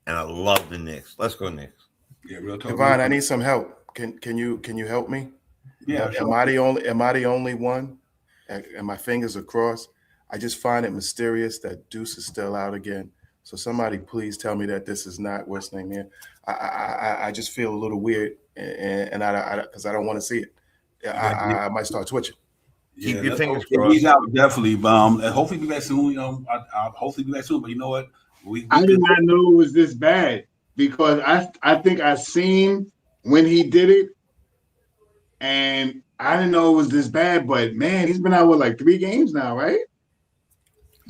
Speaker 6: and I love the Knicks. Let's go Knicks.
Speaker 2: Yeah, real talk.
Speaker 5: Devon, I need some help. Can you help me?
Speaker 2: Yeah.
Speaker 5: Am I the only one? And my fingers are crossed. I just find it mysterious that Deuce is still out again. So somebody please tell me that this is not what's name here. I just feel a little weird, and I because I don't want to see it. I might start twitching.
Speaker 6: Keep your fingers crossed.
Speaker 2: He's out definitely. And hopefully be back soon. Hopefully be back soon. But you know what?
Speaker 4: I did not know it was this bad, because I think I seen when he did it, and I didn't know it was this bad. But man, he's been out with like 3 games now, right?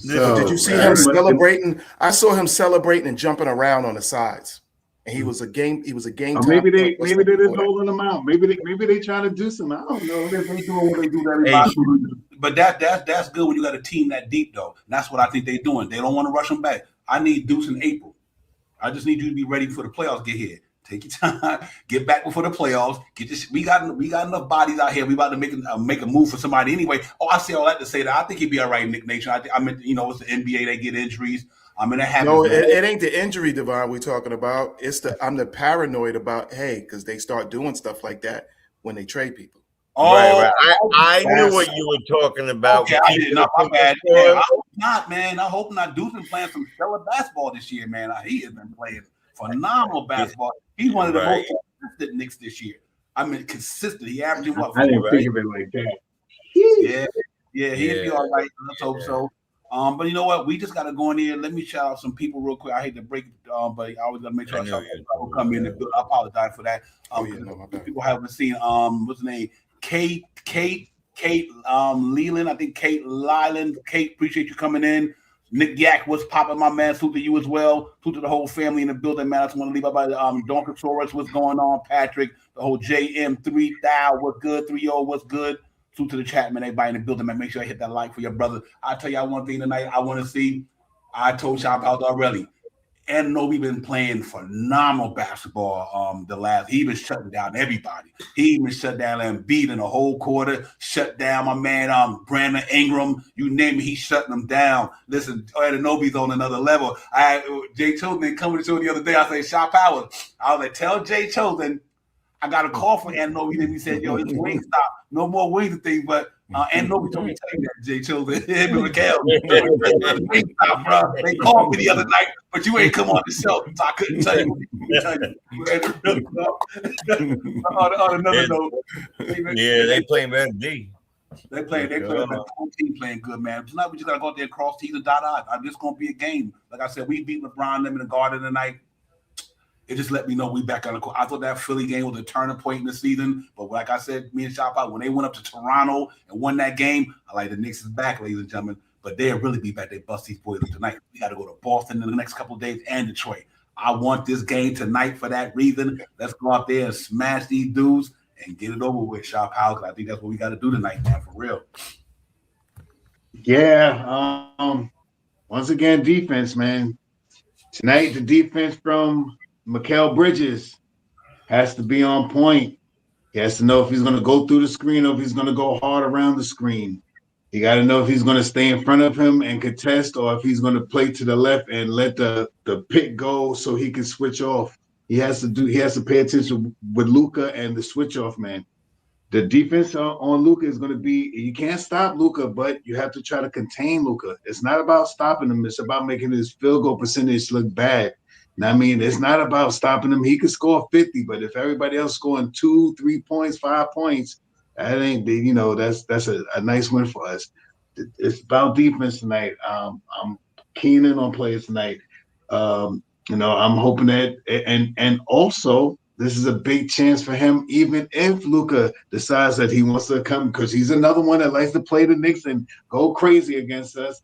Speaker 5: So, did you see him celebrating? I saw him celebrating and jumping around on the sides, and he was a game.
Speaker 4: Maybe they just holding him out. Maybe they trying to do something. I don't know. They doing what they do to everybody.
Speaker 2: But that's good when you got a team that deep though. And that's what I think they're doing. They don't want to rush them back. I need Deuce in April. I just need you to be ready for the playoffs. Get here. Take your time. Get back before the playoffs. Get this. We got enough bodies out here. We about to make a move for somebody anyway. Oh, I say all that to say that I think he'd be all right, Nick Nation. I mean, it's the NBA. They get injuries. I mean, that happens.
Speaker 5: No, it ain't the injury, Devon, we're talking about. I'm the paranoid about, because they start doing stuff like that when they trade people.
Speaker 6: Oh, right. I knew what you were talking about.
Speaker 2: Okay, I did not. My bad. Yeah, I hope not, man. I hope not. Deuce been playing some stellar basketball this year, man. He has been playing phenomenal basketball. He's one of the most consistent Knicks this year. I mean, consistent. He averaging what?
Speaker 4: I didn't think of it like that.
Speaker 2: Yeah, he'd be all right. Let's hope so. But you know what? We just got to go in here. Let me shout out some people real quick. I hate to break it, but I always got to make sure I shout out people who come in and build. I apologize for that. People haven't seen what's the name? Kate Leland. I think Kate Lyland. Kate, appreciate you coming in. Nick Yak, what's popping, my man? Salute to you as well. Salute to the whole family in the building, man. I just want to leave out by Donkosaurus, what's going on? Patrick, the whole JM3 Thou, what's good? 3-0, what's good? Salute to the chat, man. Everybody in the building, man. Make sure I hit that like for your brother. I'll tell y'all one thing tonight. I want to see. I told y'all about already. And we've been playing phenomenal basketball. He been shutting down everybody. He even shut down Embiid in the whole quarter. Shut down my man Brandon Ingram. You name it, he's shutting them down. Listen, Anunoby's on another level. Jay Chosen coming to show the other day. I say, Shot Powers. I was like, tell Jay Chosen I got a call from Anunoby, and he said, "Yo, it's wing stop. No more wings and things." But Anunoby told me to tell you that, Jay Chosen. Him and Mikhail. Wing stop, bro. They called me the other night, but you ain't come on the show, so I couldn't tell you. On another note,
Speaker 6: yeah, they playing better D.
Speaker 2: They playing. The whole team playing good, man. Tonight we just gotta go out there and cross T's and dot I's. I'm just gonna be a game. Like I said, we beat LeBron them in the Garden tonight. It just let me know we back on the court. I thought that Philly game was a turning point in the season, but like I said, me and Shop out when they went up to Toronto and won that game, I like the Knicks is back, ladies and gentlemen. But they'll really be back. They bust these boys tonight. We got to go to Boston in the next couple of days and Detroit. I want this game tonight for that reason. Let's go out there and smash these dudes and get it over with, Shop House. I think that's what we got to do tonight, man, for real.
Speaker 4: Yeah. Once again, defense, man. Tonight, the defense from Mikal Bridges has to be on point. He has to know if he's going to go through the screen or if he's going to go hard around the screen. He got to know if he's going to stay in front of him and contest or if he's going to play to the left and let the pick go so he can switch off. He has to pay attention with Luka and the switch off, man. The defense on Luka is going to be, you can't stop Luka, but you have to try to contain Luka. It's not about stopping him. It's about making his field goal percentage look bad. I mean, it's not about stopping him. He could score 50, but if everybody else scoring 2, 3 points, 5 points, that ain't, that's a nice win for us. It's about defense tonight. I'm keen in on players tonight. I'm hoping that, and also This is a big chance for him, even if Luka decides that he wants to come, because he's another one that likes to play the Knicks and go crazy against us.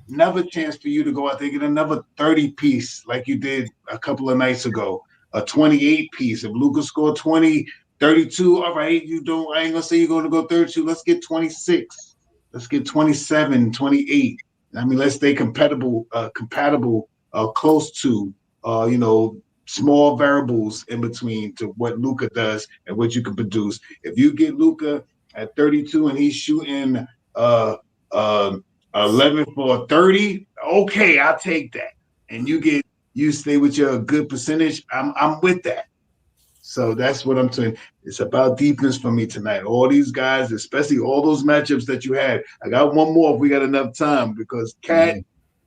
Speaker 4: Another chance for you to go out there, get another 30 piece like you did a couple of nights ago, a 28 piece. If Luka scored 20, 32, all right, I ain't gonna say you're gonna go 32. Let's get 26. Let's get 27, 28. I mean, let's stay compatible, close to, small variables in between to what Luka does and what you can produce. If you get Luka at 32 and he's shooting uh, uh, 11 for 30, okay, I'll take that. And you stay with your good percentage, I'm with that. So that's what I'm saying. It's about defense for me tonight. All these guys, especially all those matchups that you had. I got one more if we got enough time, because Cat,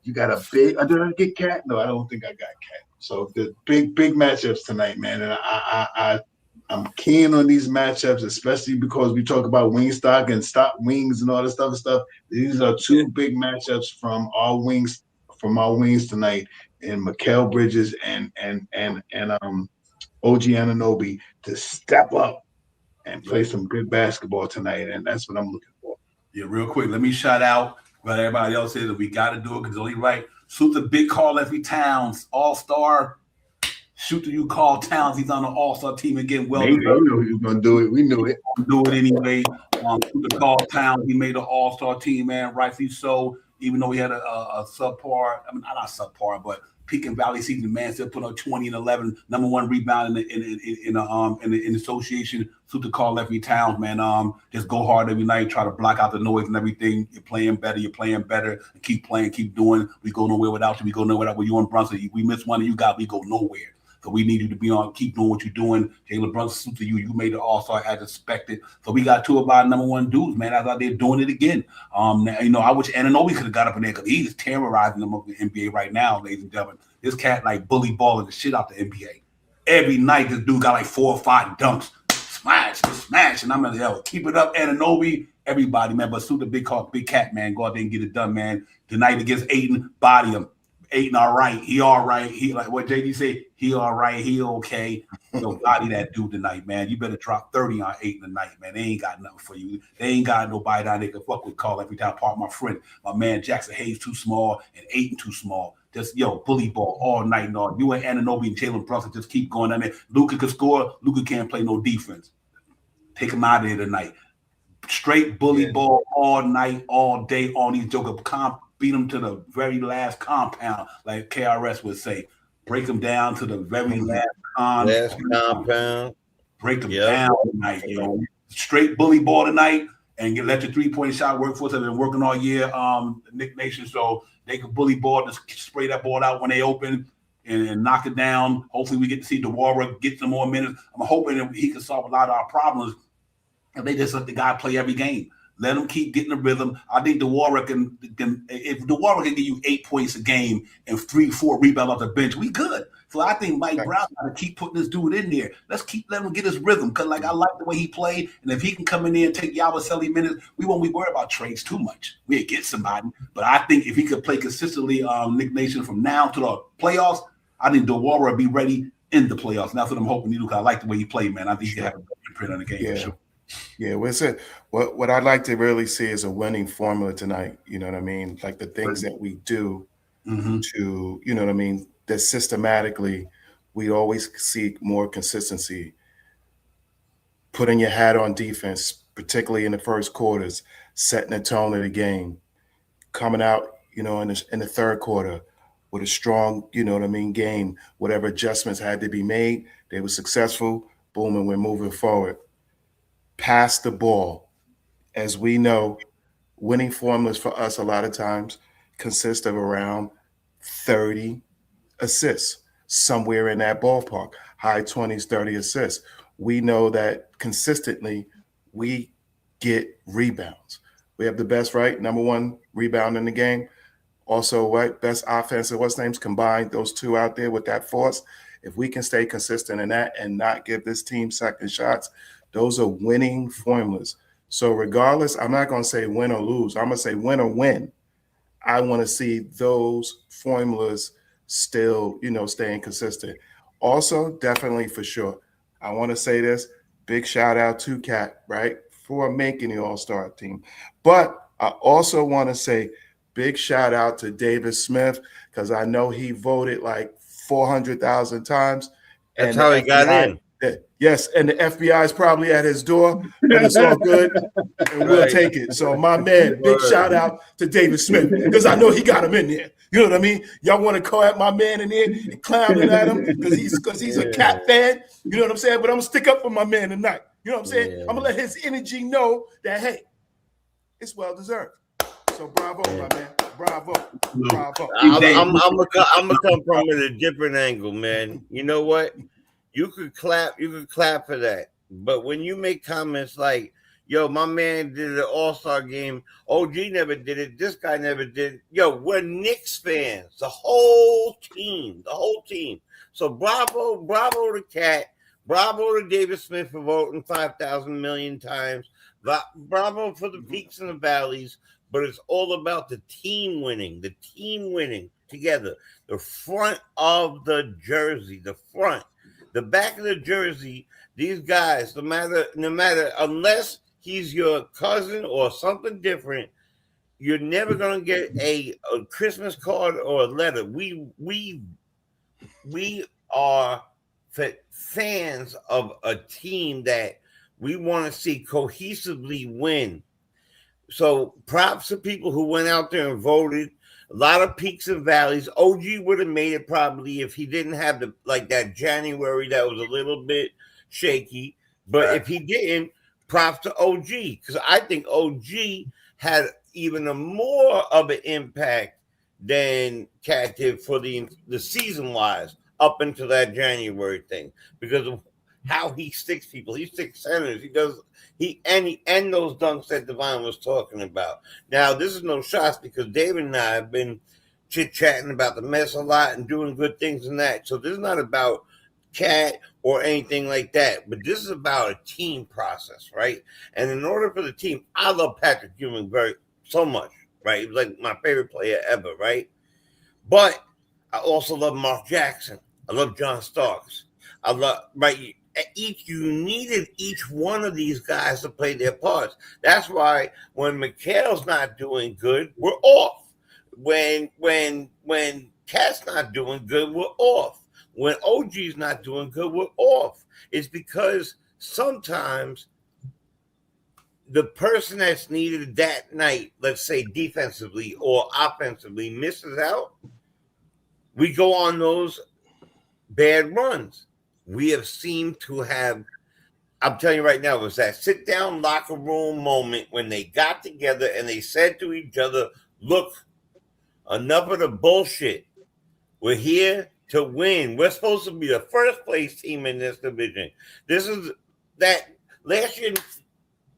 Speaker 4: you got a big. Did I get Cat? No, I don't think I got Cat. So the big matchups tonight, man. And I'm keen on these matchups, especially because we talk about wing stock and stock wings and all this other stuff. These are two big matchups from our wings tonight, and Mikal Bridges and OG Anunoby to step up and play some good basketball tonight, and that's what I'm looking for.
Speaker 2: Yeah, real quick, let me shout out what everybody else says that we got to do it because it's only right. Shoot the big Carl Anthony Towns, All-Star. Shoot the you Carl Towns. He's on the All-Star team again. Well,
Speaker 4: we knew he was going to do it. We knew it.
Speaker 2: Do it anyway. Shoot the Carl Towns. He made the All-Star team, man. Rightfully so. Even though he had a subpar, I mean, not subpar, but peak and valley season, the man still put up 20 and 11, number one rebound in the association. Suit the Carl Anthony Towns, man. Just go hard every night, try to block out the noise and everything. You're playing better. Keep playing, keep doing. We go nowhere without you. We go nowhere without you and Brunson. We miss one of you guys, we go nowhere. So we need you to be on, keep doing what you're doing. Jalen Brunson, to you. You made the All-Star as expected. So we got two of our number one dudes, man, out there doing it again. I wish Anunoby could have got up in there because he's terrorizing them of the NBA right now, ladies and gentlemen. This cat like bully balling the shit out the NBA. Every night, this dude got like 4 or 5 dunks. Smash. And I'm like, yo, keep it up, Anunoby. Everybody, man. But suit the big cat, man. Go out there and get it done, man. Tonight against Ayton, body him. Ayton, all right. He all right. He like what JD say. He all right. He okay. Body that dude tonight, man. You better drop 30 on Ayton tonight, man. They ain't got nothing for you. They ain't got nobody down there can fuck with Carl every time. Part of my friend, my man Jackson Hayes too small and Ayton too small. Just bully ball all night and all. You and Anunoby and Jalen Brunson just keep going down there. Luka can score. Luka can't play no defense. Take him out of here tonight. Straight bully ball all night, all day on these jokers. Beat them to the very last compound, like KRS would say. Break them down to the very last compound. Break them down tonight. Straight bully ball tonight, and let your 3-point shot work for us. They've been working all year, Nick Nation, so they can bully ball, just spray that ball out when they open and knock it down. Hopefully we get to see DeWara get some more minutes. I'm hoping that he can solve a lot of our problems if they just let the guy play every game. Let him keep getting the rhythm. I think DeWara can if DeWara can give you 8 points a game and 3-4 rebounds off the bench, we good. So I think Mike Brown got to keep putting this dude in there. Let's keep letting him get his rhythm because, I like the way he played. And if he can come in there and take Yabusele minutes, we won't be worried about trades too much. We'll get somebody. But I think if he could play consistently, Nick Nation, from now to the playoffs, I think DeWara will be ready in the playoffs. And that's what I'm hoping he do. I like the way he played, man. I think he can have a good imprint on the game for sure.
Speaker 5: Yeah, what I'd like to really see is a winning formula tonight. You know what I mean? Like the things that we do to, you know what I mean, that systematically we always seek more consistency. Putting your hat on defense, particularly in the first quarters, setting the tone of the game, coming out, in the third quarter with a strong, game. Whatever adjustments had to be made, they were successful. Boom, and we're moving forward. Pass the ball. As we know, winning formulas for us a lot of times consist of around 30 assists, somewhere in that ballpark, high 20s, 30 assists. We know that consistently we get rebounds. We have the best, number one rebound in the game. Also, best offensive, combined those two out there with that force. If we can stay consistent in that and not give this team second shots, those are winning formulas. So regardless, I'm not going to say win or lose. I'm going to say win or win. I want to see those formulas still, staying consistent. Also, definitely for sure, I want to say this. Big shout out to Cat, right, for making the All-Star team. But I also want to say big shout out to David Smith, because I know he voted like 400,000 times.
Speaker 6: That's how he got in.
Speaker 5: Yes, and the FBI is probably at his door, but it's all good, and we'll take it. So my man, big shout out to David Smith, because I know he got him in there. You know what I mean? Y'all want to call at my man in there and clowning at him because he's a Cat fan. You know what I'm saying? But I'm gonna stick up for my man tonight. You know what I'm saying?
Speaker 6: Yeah.
Speaker 5: I'm gonna let his energy know that, hey, it's well deserved. So bravo, my man. Bravo.
Speaker 6: I'm gonna come from a different angle, man. You know what? You could clap for that. But when you make comments like, yo, my man did an all-star game, OG never did it, this guy never did it. Yo, we're Knicks fans, the whole team. So bravo to Cat, bravo to David Smith for voting 5,000 million times. Bravo for the peaks and the valleys, but it's all about the team winning together. The front of the jersey, the front. The back of the jersey, these guys, no matter, unless he's your cousin or something different, you're never gonna get a Christmas card or a letter. We are fans of a team that we want to see cohesively win. So props to people who went out there and voted. A lot of peaks and valleys. OG would have made it probably if he didn't have that January that was a little bit shaky. But if he didn't, props to OG, because I think OG had even a more of an impact than Cat did for the season wise up until that January thing, because of how he sticks people. He sticks centers. He those dunks that Divine was talking about. Now, this is no shots, because David and I have been chit-chatting about the mess a lot and doing good things and that. So this is not about Cat or anything like that, but this is about a team process, right? And in order for the team, I love Patrick Ewing so much, right? He was like my favorite player ever, right? But I also love Mark Jackson. I love John Starks. You needed each one of these guys to play their parts. That's why when Mikhail's not doing good, we're off. When Cat's not doing good, we're off. When OG's not doing good, we're off. It's because sometimes the person that's needed that night, let's say defensively or offensively, misses out. We go on those bad runs. We have seemed to have, I'm telling you right now, it was that sit down locker room moment when they got together and they said to each other, look, enough of the bullshit. We're here to win. We're supposed to be the first place team in this division. This is that last year,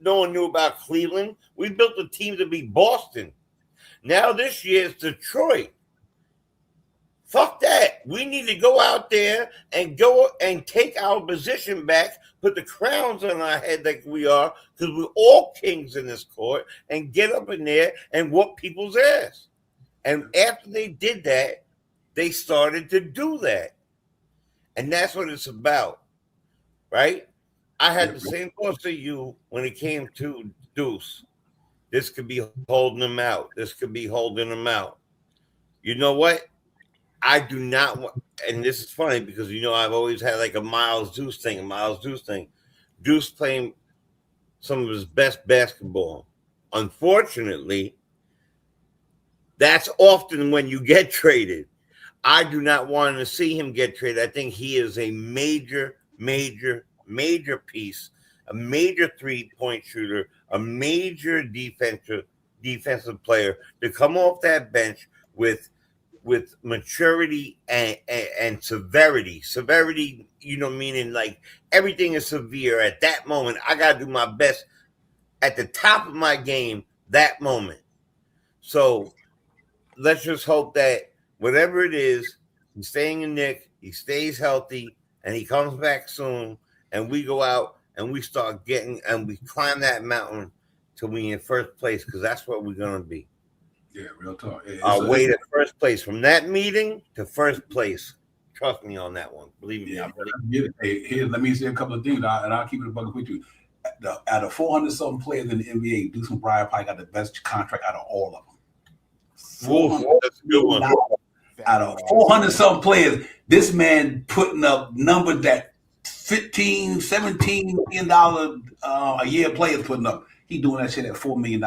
Speaker 6: no one knew about Cleveland. We built a team to beat Boston. Now this year it's Detroit. Fuck that. We need to go out there and go and take our position back, put the crowns on our head like we are, because we're all kings in this court, and get up in there and whoop people's ass. And after they did that, they started to do that. And that's what it's about, right? I had the same thoughts as you when it came to Deuce. This could be holding him out. This could be holding him out. You know what? I do not want, and this is funny because, I've always had like a Miles Deuce thing. Deuce playing some of his best basketball. Unfortunately, that's often when you get traded. I do not want to see him get traded. I think he is a major piece, a major three-point shooter, a major defensive player to come off that bench with maturity and severity. Severity, meaning like everything is severe at that moment. I got to do my best at the top of my game that moment. So let's just hope that whatever it is, he's staying in Nick, he stays healthy, and he comes back soon, and we go out and we start and we climb that mountain till we in first place, because that's what we're going to be.
Speaker 2: Yeah, real talk.
Speaker 6: Our way to first place, from that meeting to first place. Trust me on that one. Believe me.
Speaker 2: Yeah, hey, here, let me say a couple of things, and I'll keep it a bucket with you. Out of 400 something players in the NBA, Deuce McBride probably got the best contract out of all of them.
Speaker 6: That's a good one.
Speaker 2: Out of 400 something players, this man putting up numbers that 15, 17 million dollar a year players putting up. He doing that shit at $4 million.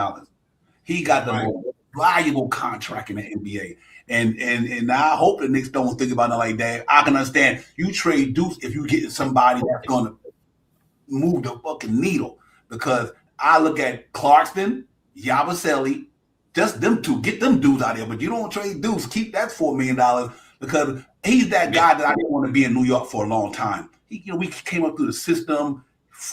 Speaker 2: He got the most valuable contract in the NBA. And I hope the Knicks don't think about it like that. I can understand you trade Deuce if you get somebody that's gonna move the fucking needle. Because I look at Clarkson, Yabusele, just them two, get them dudes out there. But you don't trade Deuce, keep that $4 million because he's that guy that I didn't want to be in New York for a long time. We came up through the system,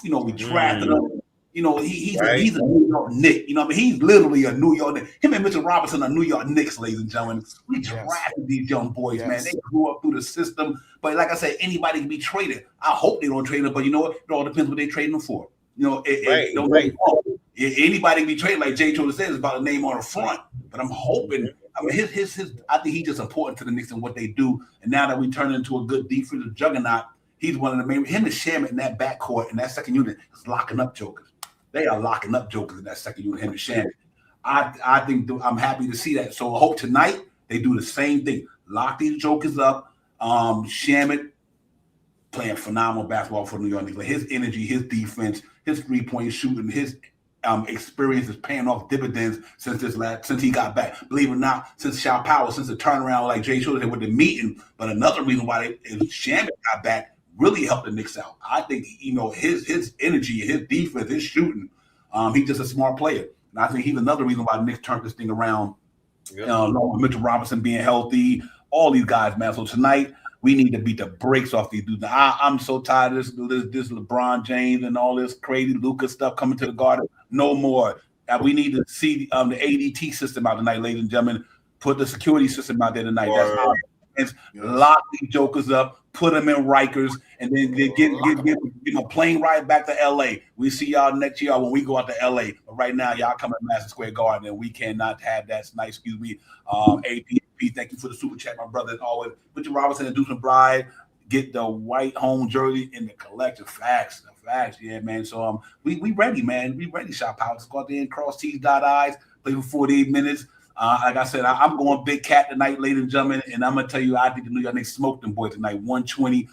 Speaker 2: we drafted him. He's a New York Knick. He's literally a New York Knick. Him and Mitchell Robinson are New York Knicks, ladies and gentlemen. We drafted these young boys, man. They grew up through the system. But like I said, anybody can be traded. I hope they don't trade them, but you know what? It all depends what they're trading them for. Anybody can be traded, like Jay Trotter says, about a name on the front. But I'm hoping. I think he's just important to the Knicks and what they do. And now that we turn into a good defensive juggernaut, he's one of the main. Him and Shamet in that backcourt and that second unit is locking up jokers. They are locking up jokers in that second unit. Him and Shamet. I think I'm happy to see that. So I hope tonight they do the same thing. Lock these jokers up. Shamet playing phenomenal basketball for New York Knicks. Like his energy, his defense, his 3-point shooting, his experience is paying off dividends since he got back. Believe it or not, since Shao Power, since the turnaround, like Jay Schroeder said with the meeting. But another reason why Shamet got back really helped the Knicks out. I think his energy, his defense, his shooting. He's just a smart player, and I think he's another reason why the Knicks turned this thing around. Mitchell Robinson being healthy, all these guys, man. So tonight we need to beat the brakes off these dudes. I'm so tired of this LeBron James and all this crazy Luka stuff coming to the Garden. No more. We need to see the ADT system out tonight, ladies and gentlemen. Put the security system out there tonight. That's how lock these jokers up, put them in Rikers, and then get a plane ride back to LA. We see y'all next year when we go out to LA. But right now, y'all come to Madison Square Garden, and we cannot have that tonight. Excuse me. AP, thank you for the super chat, my brother. As always, Mitchell Robinson and Deuce McBride get the white home jersey in the collective. Facts, yeah, man. So we ready, man. We ready. Shot power. Let's go out there and cross T's, dot I's. Play for 48 minutes. Like I said, I'm going Big Cat tonight, ladies and gentlemen, and I'm gonna tell you, I think the New York Knicks smoked them boys tonight. 120 to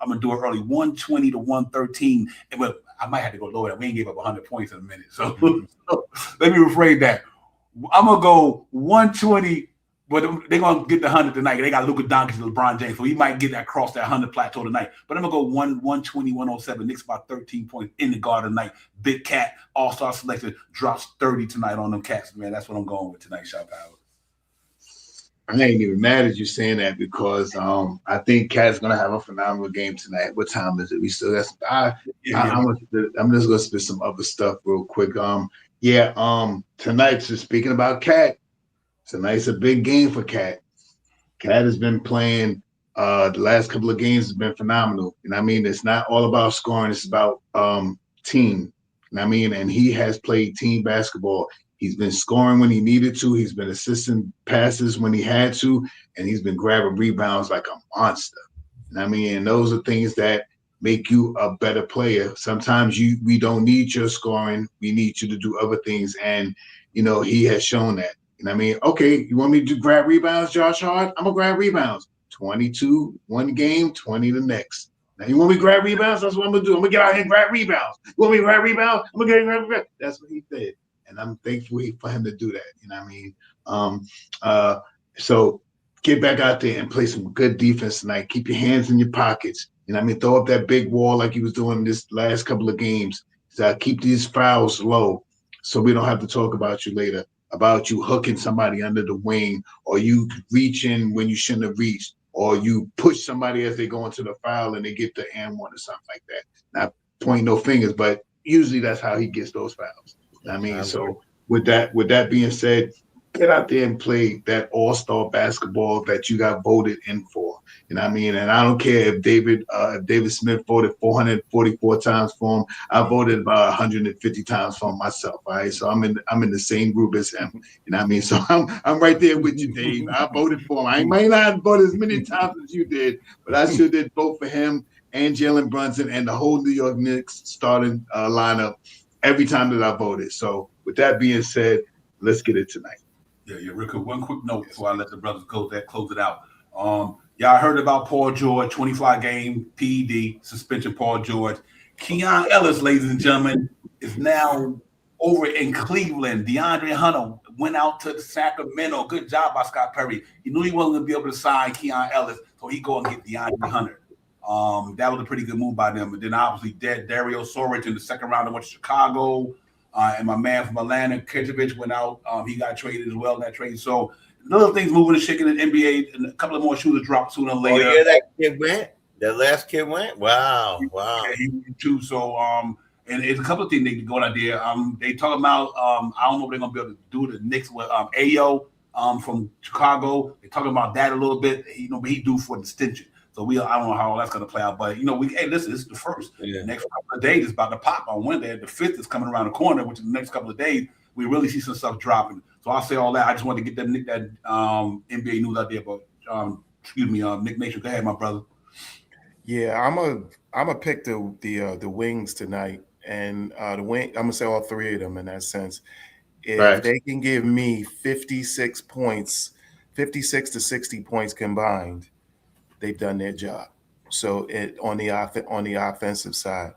Speaker 2: I'm gonna do it early. 120 to 113. And I might have to go lower that. We ain't gave up 100 points in a minute. So let me rephrase that. I'm gonna go 120. But they're going to get the 100 tonight. They got Luka Doncic and LeBron James, so he might get that across that 100 plateau tonight. But I'm going to go 120, 107. Knicks about 13 points in the Garden tonight. Big Cat, all-star selection, drops 30 tonight on them Cats, man. That's what I'm going with tonight, Shot Power.
Speaker 4: I ain't even mad at you saying that because I think Cat's going to have a phenomenal game tonight. What time is it? We still got some I'm just going to spit some other stuff real quick. Tonight, so speaking about Cat, tonight's a big game for Cat. Cat has been playing the last couple of games has been phenomenal. It's not all about scoring, it's about team. And he has played team basketball. He's been scoring when he needed to, he's been assisting passes when he had to, and he's been grabbing rebounds like a monster. And those are things that make you a better player. Sometimes we don't need your scoring, we need you to do other things, and he has shown that. Okay, you want me to grab rebounds, Josh Hart? I'm going to grab rebounds. 22 one game, 20 the next. Now, you want me to grab rebounds? That's what I'm going to do. I'm going to get out here and grab rebounds. You want me to grab rebounds? I'm going to get grab rebounds. That's what he did. And I'm thankful for him to do that. So get back out there and play some good defense tonight. Keep your hands in your pockets. Throw up that big wall like he was doing this last couple of games. So keep these fouls low so we don't have to talk about you later. About you hooking somebody under the wing, or you reaching when you shouldn't have reached, or you push somebody as they go into the foul and they get the and one or something like that. Not pointing no fingers, but usually that's how he gets those fouls. So with that being said, get out there and play that all-star basketball that you got voted in for. You know what I mean? And I don't care if David Smith voted 444 times for him. I voted about 150 times for him myself. All right. So I'm in the same group as him. You know what I mean? So I'm right there with you, Dave. I voted for him. I might not vote as many times as you did, but I sure did vote for him and Jalen Brunson and the whole New York Knicks starting lineup every time that I voted. So with that being said, let's get it tonight.
Speaker 2: Yeah, Rick. One quick note before I let the brothers go. That close it out. Y'all heard about Paul George, 25-game PED suspension. Paul George, Keon Ellis, ladies and gentlemen, is now over in Cleveland. DeAndre Hunter went out to Sacramento. Good job by Scott Perry. He knew he wasn't going to be able to sign Keon Ellis, so he go and get DeAndre Hunter. That was a pretty good move by them. And then obviously Dario Saric in the second round went to Chicago. And my man from Atlanta, Kejovic, went out. He got traded as well in that trade. So little things moving and shaking in the NBA, and a couple of more shooters dropped sooner or later.
Speaker 6: Oh, yeah, that kid went. That last kid went. Wow.
Speaker 2: Yeah, he went too. So and it's a couple of things they going out there. They talking about I don't know if they're gonna be able to do the Knicks with Ayo from Chicago. They're talking about that a little bit. But he due for an extension. So I don't know how all that's going to play out, but hey, listen, this is the first. Yeah. The next couple of days is about to pop on Wednesday. The 5th is coming around the corner, which is the next couple of days. We really see some stuff dropping. So I'll say all that. I just wanted to get that NBA news out there. But Nick Nation, go ahead, my brother.
Speaker 5: Yeah, I'm a pick the Wings tonight, and the wing. I'm gonna say all three of them in that sense. If they can give me 56 points, 56 to 60 points combined, they've done their job. So on the offensive side,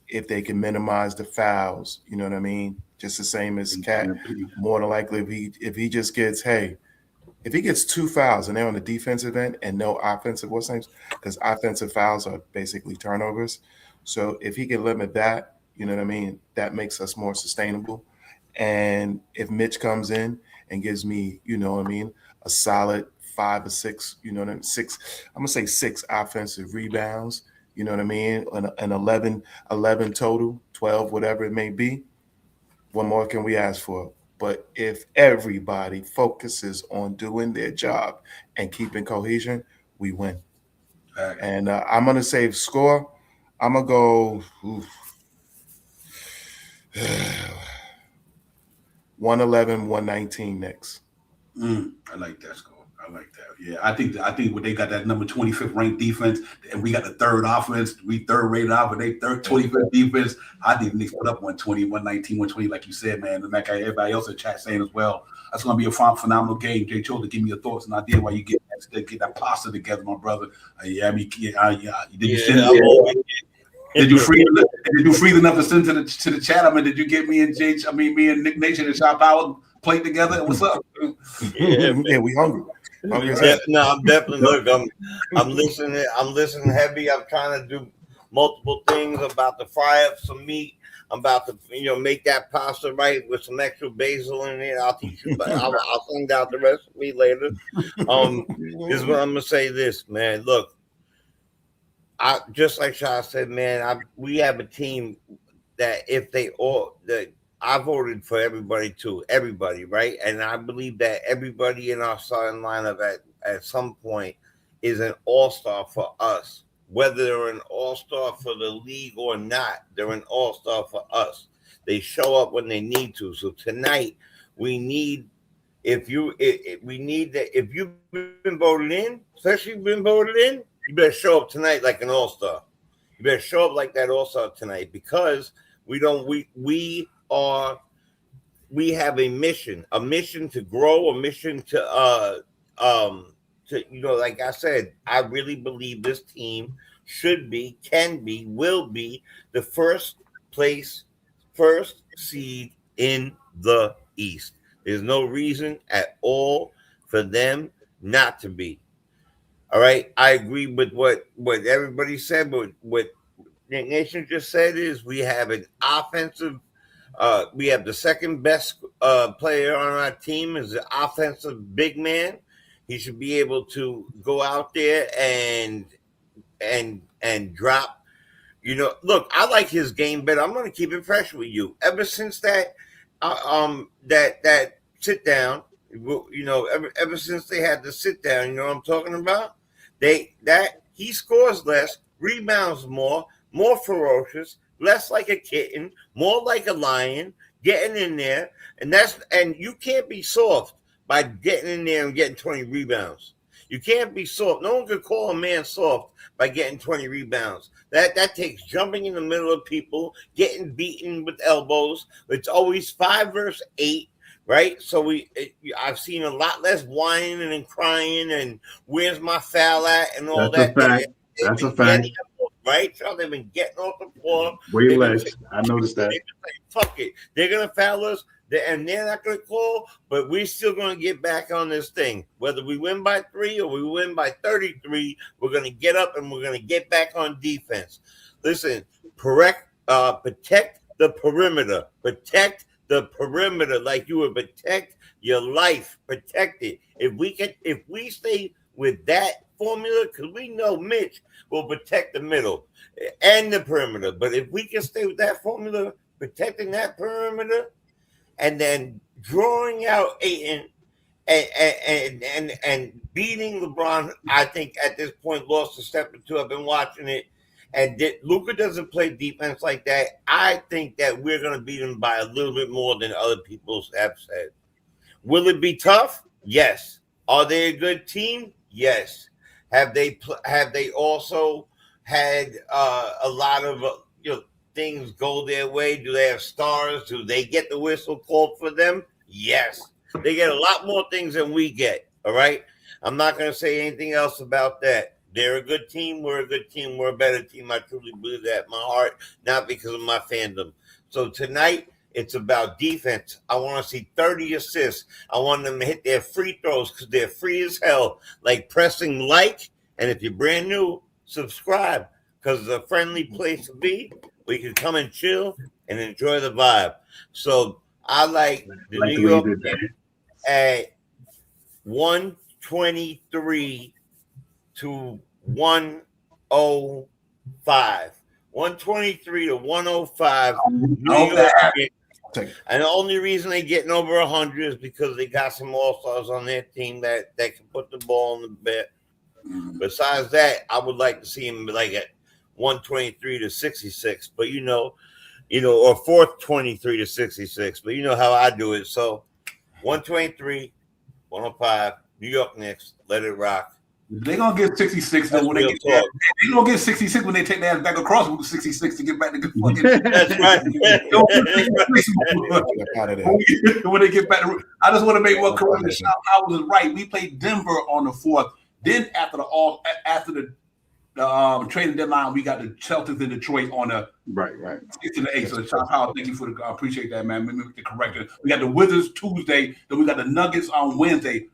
Speaker 5: if they can minimize the fouls, you know what I mean? Just the same as Cat. More than likely, if he just gets, if he gets 2 fouls and they're on the defensive end and no offensive, because offensive fouls are basically turnovers. So if he can limit that, you know what I mean? That makes us more sustainable. And if Mitch comes in and gives me, you know what I mean, a solid 5 or 6, you know what I mean? 6, I'm gonna say 6 offensive rebounds, you know what I mean? An 11 total, 12, whatever it may be. What more can we ask for? But if everybody focuses on doing their job and keeping cohesion, we win. And I'm gonna say score. I'm gonna go 111-119 Knicks.
Speaker 2: I like that score. I like that. Yeah, I think when they got that number 25th ranked defense, and we got the third offense, we third rated off, and they third 25th defense. I think the Knicks put up 120, 119, 120, like you said, man. And like everybody else in chat saying as well, that's going to be a phenomenal game. Jay Cho, to give me your thoughts and idea why you get that pasta together, my brother. Did you free enough to send to the chat? I mean, did you get me and Nick Nation and Shop Howard plate together? What's up?
Speaker 5: Yeah, we hungry.
Speaker 6: I'm definitely I'm listening. I'm listening heavy. I'm trying to do multiple things. I'm about to fry up some meat. I'm about to make that pasta right with some extra basil in it. I'll teach you. I'll send out the recipe later. This is what I'm gonna say. This, man. Look, I just like Shah said, man. We have a team that I voted for everybody too. Everybody, right? And I believe that everybody in our starting lineup at some point is an all-star for us. Whether they're an all-star for the league or not, they're an all-star for us. They show up when they need to. So tonight, if you've been voted in, especially been voted in, you better show up tonight like an all-star. You better show up like that all-star tonight, because we have a mission to grow, a mission to like I said, I really believe this team should be, can be, will be the first seed in the East. There's no reason at all for them not to be. All right. I agree with what everybody said, but what Nick Nation just said is we have an offensive. We have the second best player on our team is the offensive big man. He should be able to go out there and drop. Look, I like his game better. I'm going to keep it fresh with you. Ever since that sit down You know, ever since they had to sit down, you know what I'm talking about? He scores less, rebounds more ferocious, less like a kitten, more like a lion, getting in there, and you can't be soft by getting in there and getting 20 rebounds. You can't be soft. No one could call a man soft by getting 20 rebounds. That takes jumping in the middle of people, getting beaten with elbows. It's always 5 versus 8, right? So I've seen a lot less whining and crying and where's my foul at and all
Speaker 4: That's
Speaker 6: that.
Speaker 4: a fact. That's a fact.
Speaker 6: Right? So they've been getting off the floor.
Speaker 4: Way less. I noticed that.
Speaker 6: They've been saying, fuck it. They're going to foul us. And they're not going to call, but we're still going to get back on this thing. Whether we win by 3 or we win by 33, we're going to get up and we're going to get back on defense. Listen, protect the perimeter. Protect the perimeter like you would protect your life. Protect it. If we stay with that formula, because we know Mitch will protect the middle and the perimeter. But if we can stay with that formula, protecting that perimeter, and then drawing out Ayton and beating LeBron, I think at this point lost a step or two. I've been watching it, and Luka doesn't play defense like that. I think that we're going to beat him by a little bit more than other people have said. Will it be tough? Yes. Are they a good team? Yes. Have they also had a lot of things go their way? Do they have stars? Do they get the whistle called for them? Yes. They get a lot more things than we get. All right. I'm not going to say anything else about that. They're a good team. We're a good team. We're a better team. I truly believe that in my heart, not because of my fandom. So tonight, it's about defense. I want to see 30 assists. I want them to hit their free throws because they're free as hell. Like pressing like, and if you're brand new, subscribe because it's a friendly place to be. We can come and chill and enjoy the vibe. So I like the New York at 123 to 105. 123 to 105. New York. And the only reason they're getting over 100 is because they got some all-stars on their team that can put the ball in the bit. Besides that, I would like to see him like at 123 to 66, but or 423 to 66, but you know how I do it. So 123, 105, New York Knicks, let it rock.
Speaker 2: They're gonna get 66 though when they get there. They're gonna get 66 when they take their ass back across with 66 to get back to fucking.
Speaker 6: That's right.
Speaker 2: When they get back to, I just want to make one correction. I was right. We played Denver on the 4th. Then after the trading deadline, we got the Celtics in Detroit on the
Speaker 4: right
Speaker 2: 6 and the 8. So Sean Powell, thank you for I appreciate that, man. Let me make the correction. We got the Wizards Tuesday. Then we got the Nuggets on Wednesday.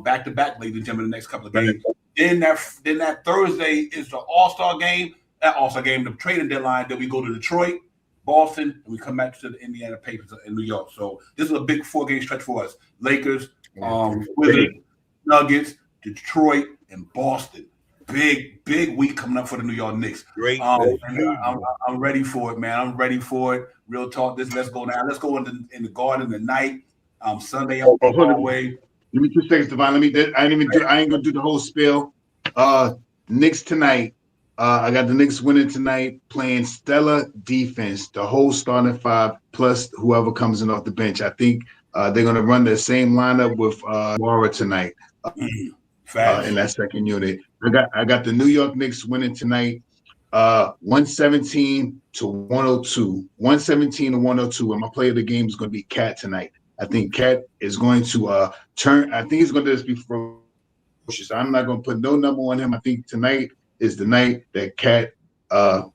Speaker 2: Back to back, ladies and gentlemen, the next couple of games. Then that Thursday is the All-Star game. That All-Star game, the trading deadline. Then we go to Detroit, Boston, and we come back to the Indiana Pacers in New York. So this is a big 4-game stretch for us. Lakers, Wizards, Nuggets, Detroit, and Boston. Big week coming up for the New York Knicks.
Speaker 6: Great.
Speaker 2: I'm ready for it, man. I'm ready for it. Real talk. Let's go now. Let's go in the Garden tonight. Sunday up the hallway.
Speaker 4: Give me 2 seconds, Devon. I ain't gonna do the whole spiel. Knicks tonight. I got the Knicks winning tonight, playing stellar defense. The whole starting 5 plus whoever comes in off the bench. I think they're gonna run the same lineup with Mara tonight in that second unit. I got the New York Knicks winning tonight, 117 to 102. 117 to 102. And my player of the game is gonna be Cat tonight. I think Cat is going to turn. I think he's going to just be ferocious. I'm not going to put no number on him. I think tonight is the night that Cat, not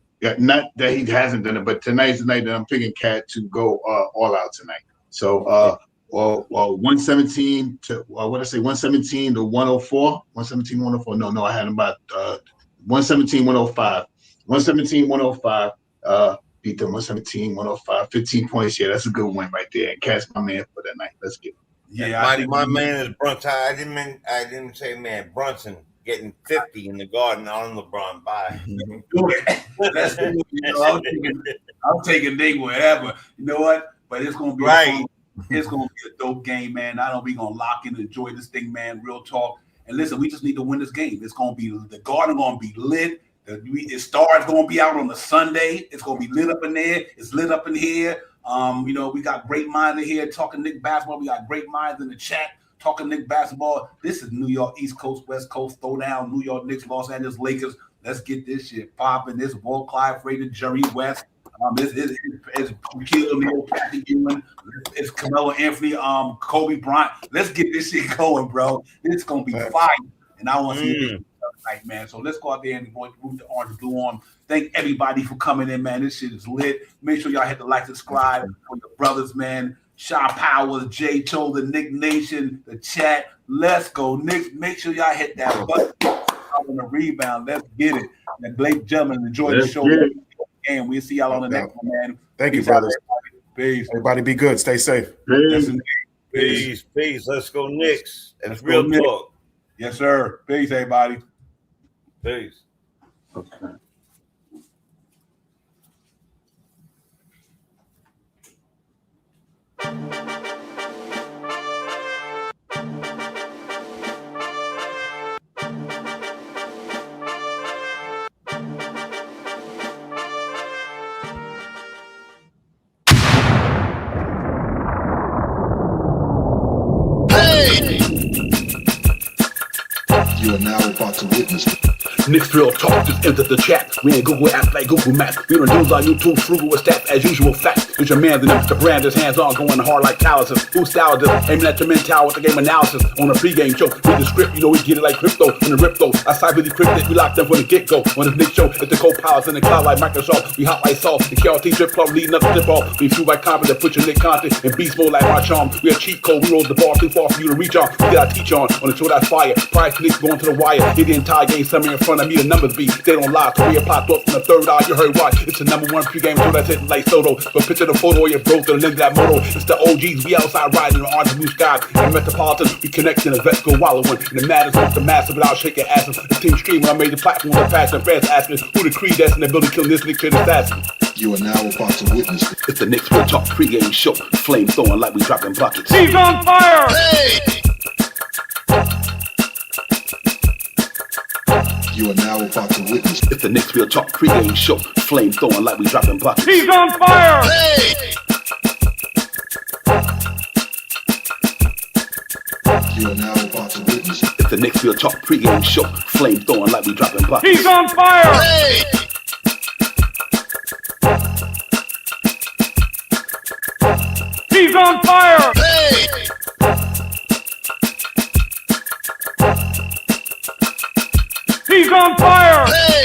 Speaker 4: that he hasn't done it, but tonight's the night that I'm picking Cat to go all out tonight. So, 117 to 117 to 104. 117, 104. No, I had him about 117, 105. 117, 105. Beat them 117, 105, 15 points. Yeah, that's a good win right there. And Cat's my man for that night. Let's get it.
Speaker 6: Yeah, my man is Brunson. I didn't say man. Brunson getting 50 in the Garden on LeBron. Bye.
Speaker 2: I'm taking Nate wherever. You know what? But it's gonna be
Speaker 6: right.
Speaker 2: It's gonna be a dope game, man. I know we're gonna lock in and enjoy this thing, man. Real talk. And listen, we just need to win this game. It's gonna be the Garden gonna be lit. The Star's gonna be out on the Sunday. It's gonna be lit up in there. It's lit up in here. You know, we got great minds in here talking Knicks basketball. We got great minds in the chat talking Knicks basketball. This is New York, East Coast, West Coast, throwdown, New York Knicks, Los Angeles Lakers. Let's get this shit popping. This Walt Clyde Frazier, Jerry West. It's Shaquille O'Neal, Patrick Ewing. It's Carmelo Anthony, Kobe Bryant. Let's get this shit going, bro. It's gonna be fire, and I want to see it tonight, man. So let's go out there and move the orange and blue on. Thank everybody for coming in, man. This shit is lit. Make sure y'all hit the like, subscribe for your brothers, man. Shaw Powers, Jay Cho, the Nick Nation, the chat. Let's go, Knicks. Make sure y'all hit that button on the rebound. Let's get it. And Blake gentlemen, enjoy the show. And we'll see y'all on the next one, man.
Speaker 5: Thank you, brothers.
Speaker 2: Peace.
Speaker 5: Everybody be good. Stay safe.
Speaker 6: Peace. Let's go, Knicks. It's real talk.
Speaker 2: Yes, sir. Peace, everybody.
Speaker 6: Peace.
Speaker 4: Okay.
Speaker 1: You are now about to witness
Speaker 2: Knicks real talk just entered the chat. We ain't Google apps like Google Maps. We don't use our YouTube frugal with stats as usual fact. It's your man, the Mr. Brandis, hands on, going hard like calluses. Who style this? Aiming at your mental with the game analysis. On a pregame show, read the script, you know we get it like crypto. In the rip though, I cyber decrypted, we locked them from the get-go. On this Nick show, it's the co-pilots in the cloud like Microsoft. We hot like salt, the KRT drip club leading up the tip off. We fuel by confidence, put your Nick content in beast mode like my charm. We a cheat code, we roll the bar too far for you to reach on. We got teach on the show that's fire. Price Knicks going to the wire. Hit the entire game, somewhere in front of me, the numbers be. They don't lie, career popped up from the third eye. You heard why? It's the #1 pregame show that's hitting like Soto. So picture the photo of your bro to the length of that moto. It's the OGs, we outside riding in the orange and blue skies. In the Metropolitan, we connecting the vets go wallowing. And the matters off the massive without shaking asses. The team screaming, I made the platform with passion. Fans asking who the creed that's in the building killing this Nick shit assassin.
Speaker 1: You are now about to witness
Speaker 2: It's the Knicks Real Talk pregame show. Flame throwing like we dropping buckets.
Speaker 3: He's on fire!
Speaker 1: You are now about to witness
Speaker 2: It's the Knicks Real Talk pregame show. Flame throwing like we dropping buckets.
Speaker 3: He's on fire!
Speaker 1: You are now about to witness
Speaker 2: It's the Knicks Real Talk pregame show. Flame throwing like we dropping buckets.
Speaker 3: He's on fire! He's on fire! He's on fire!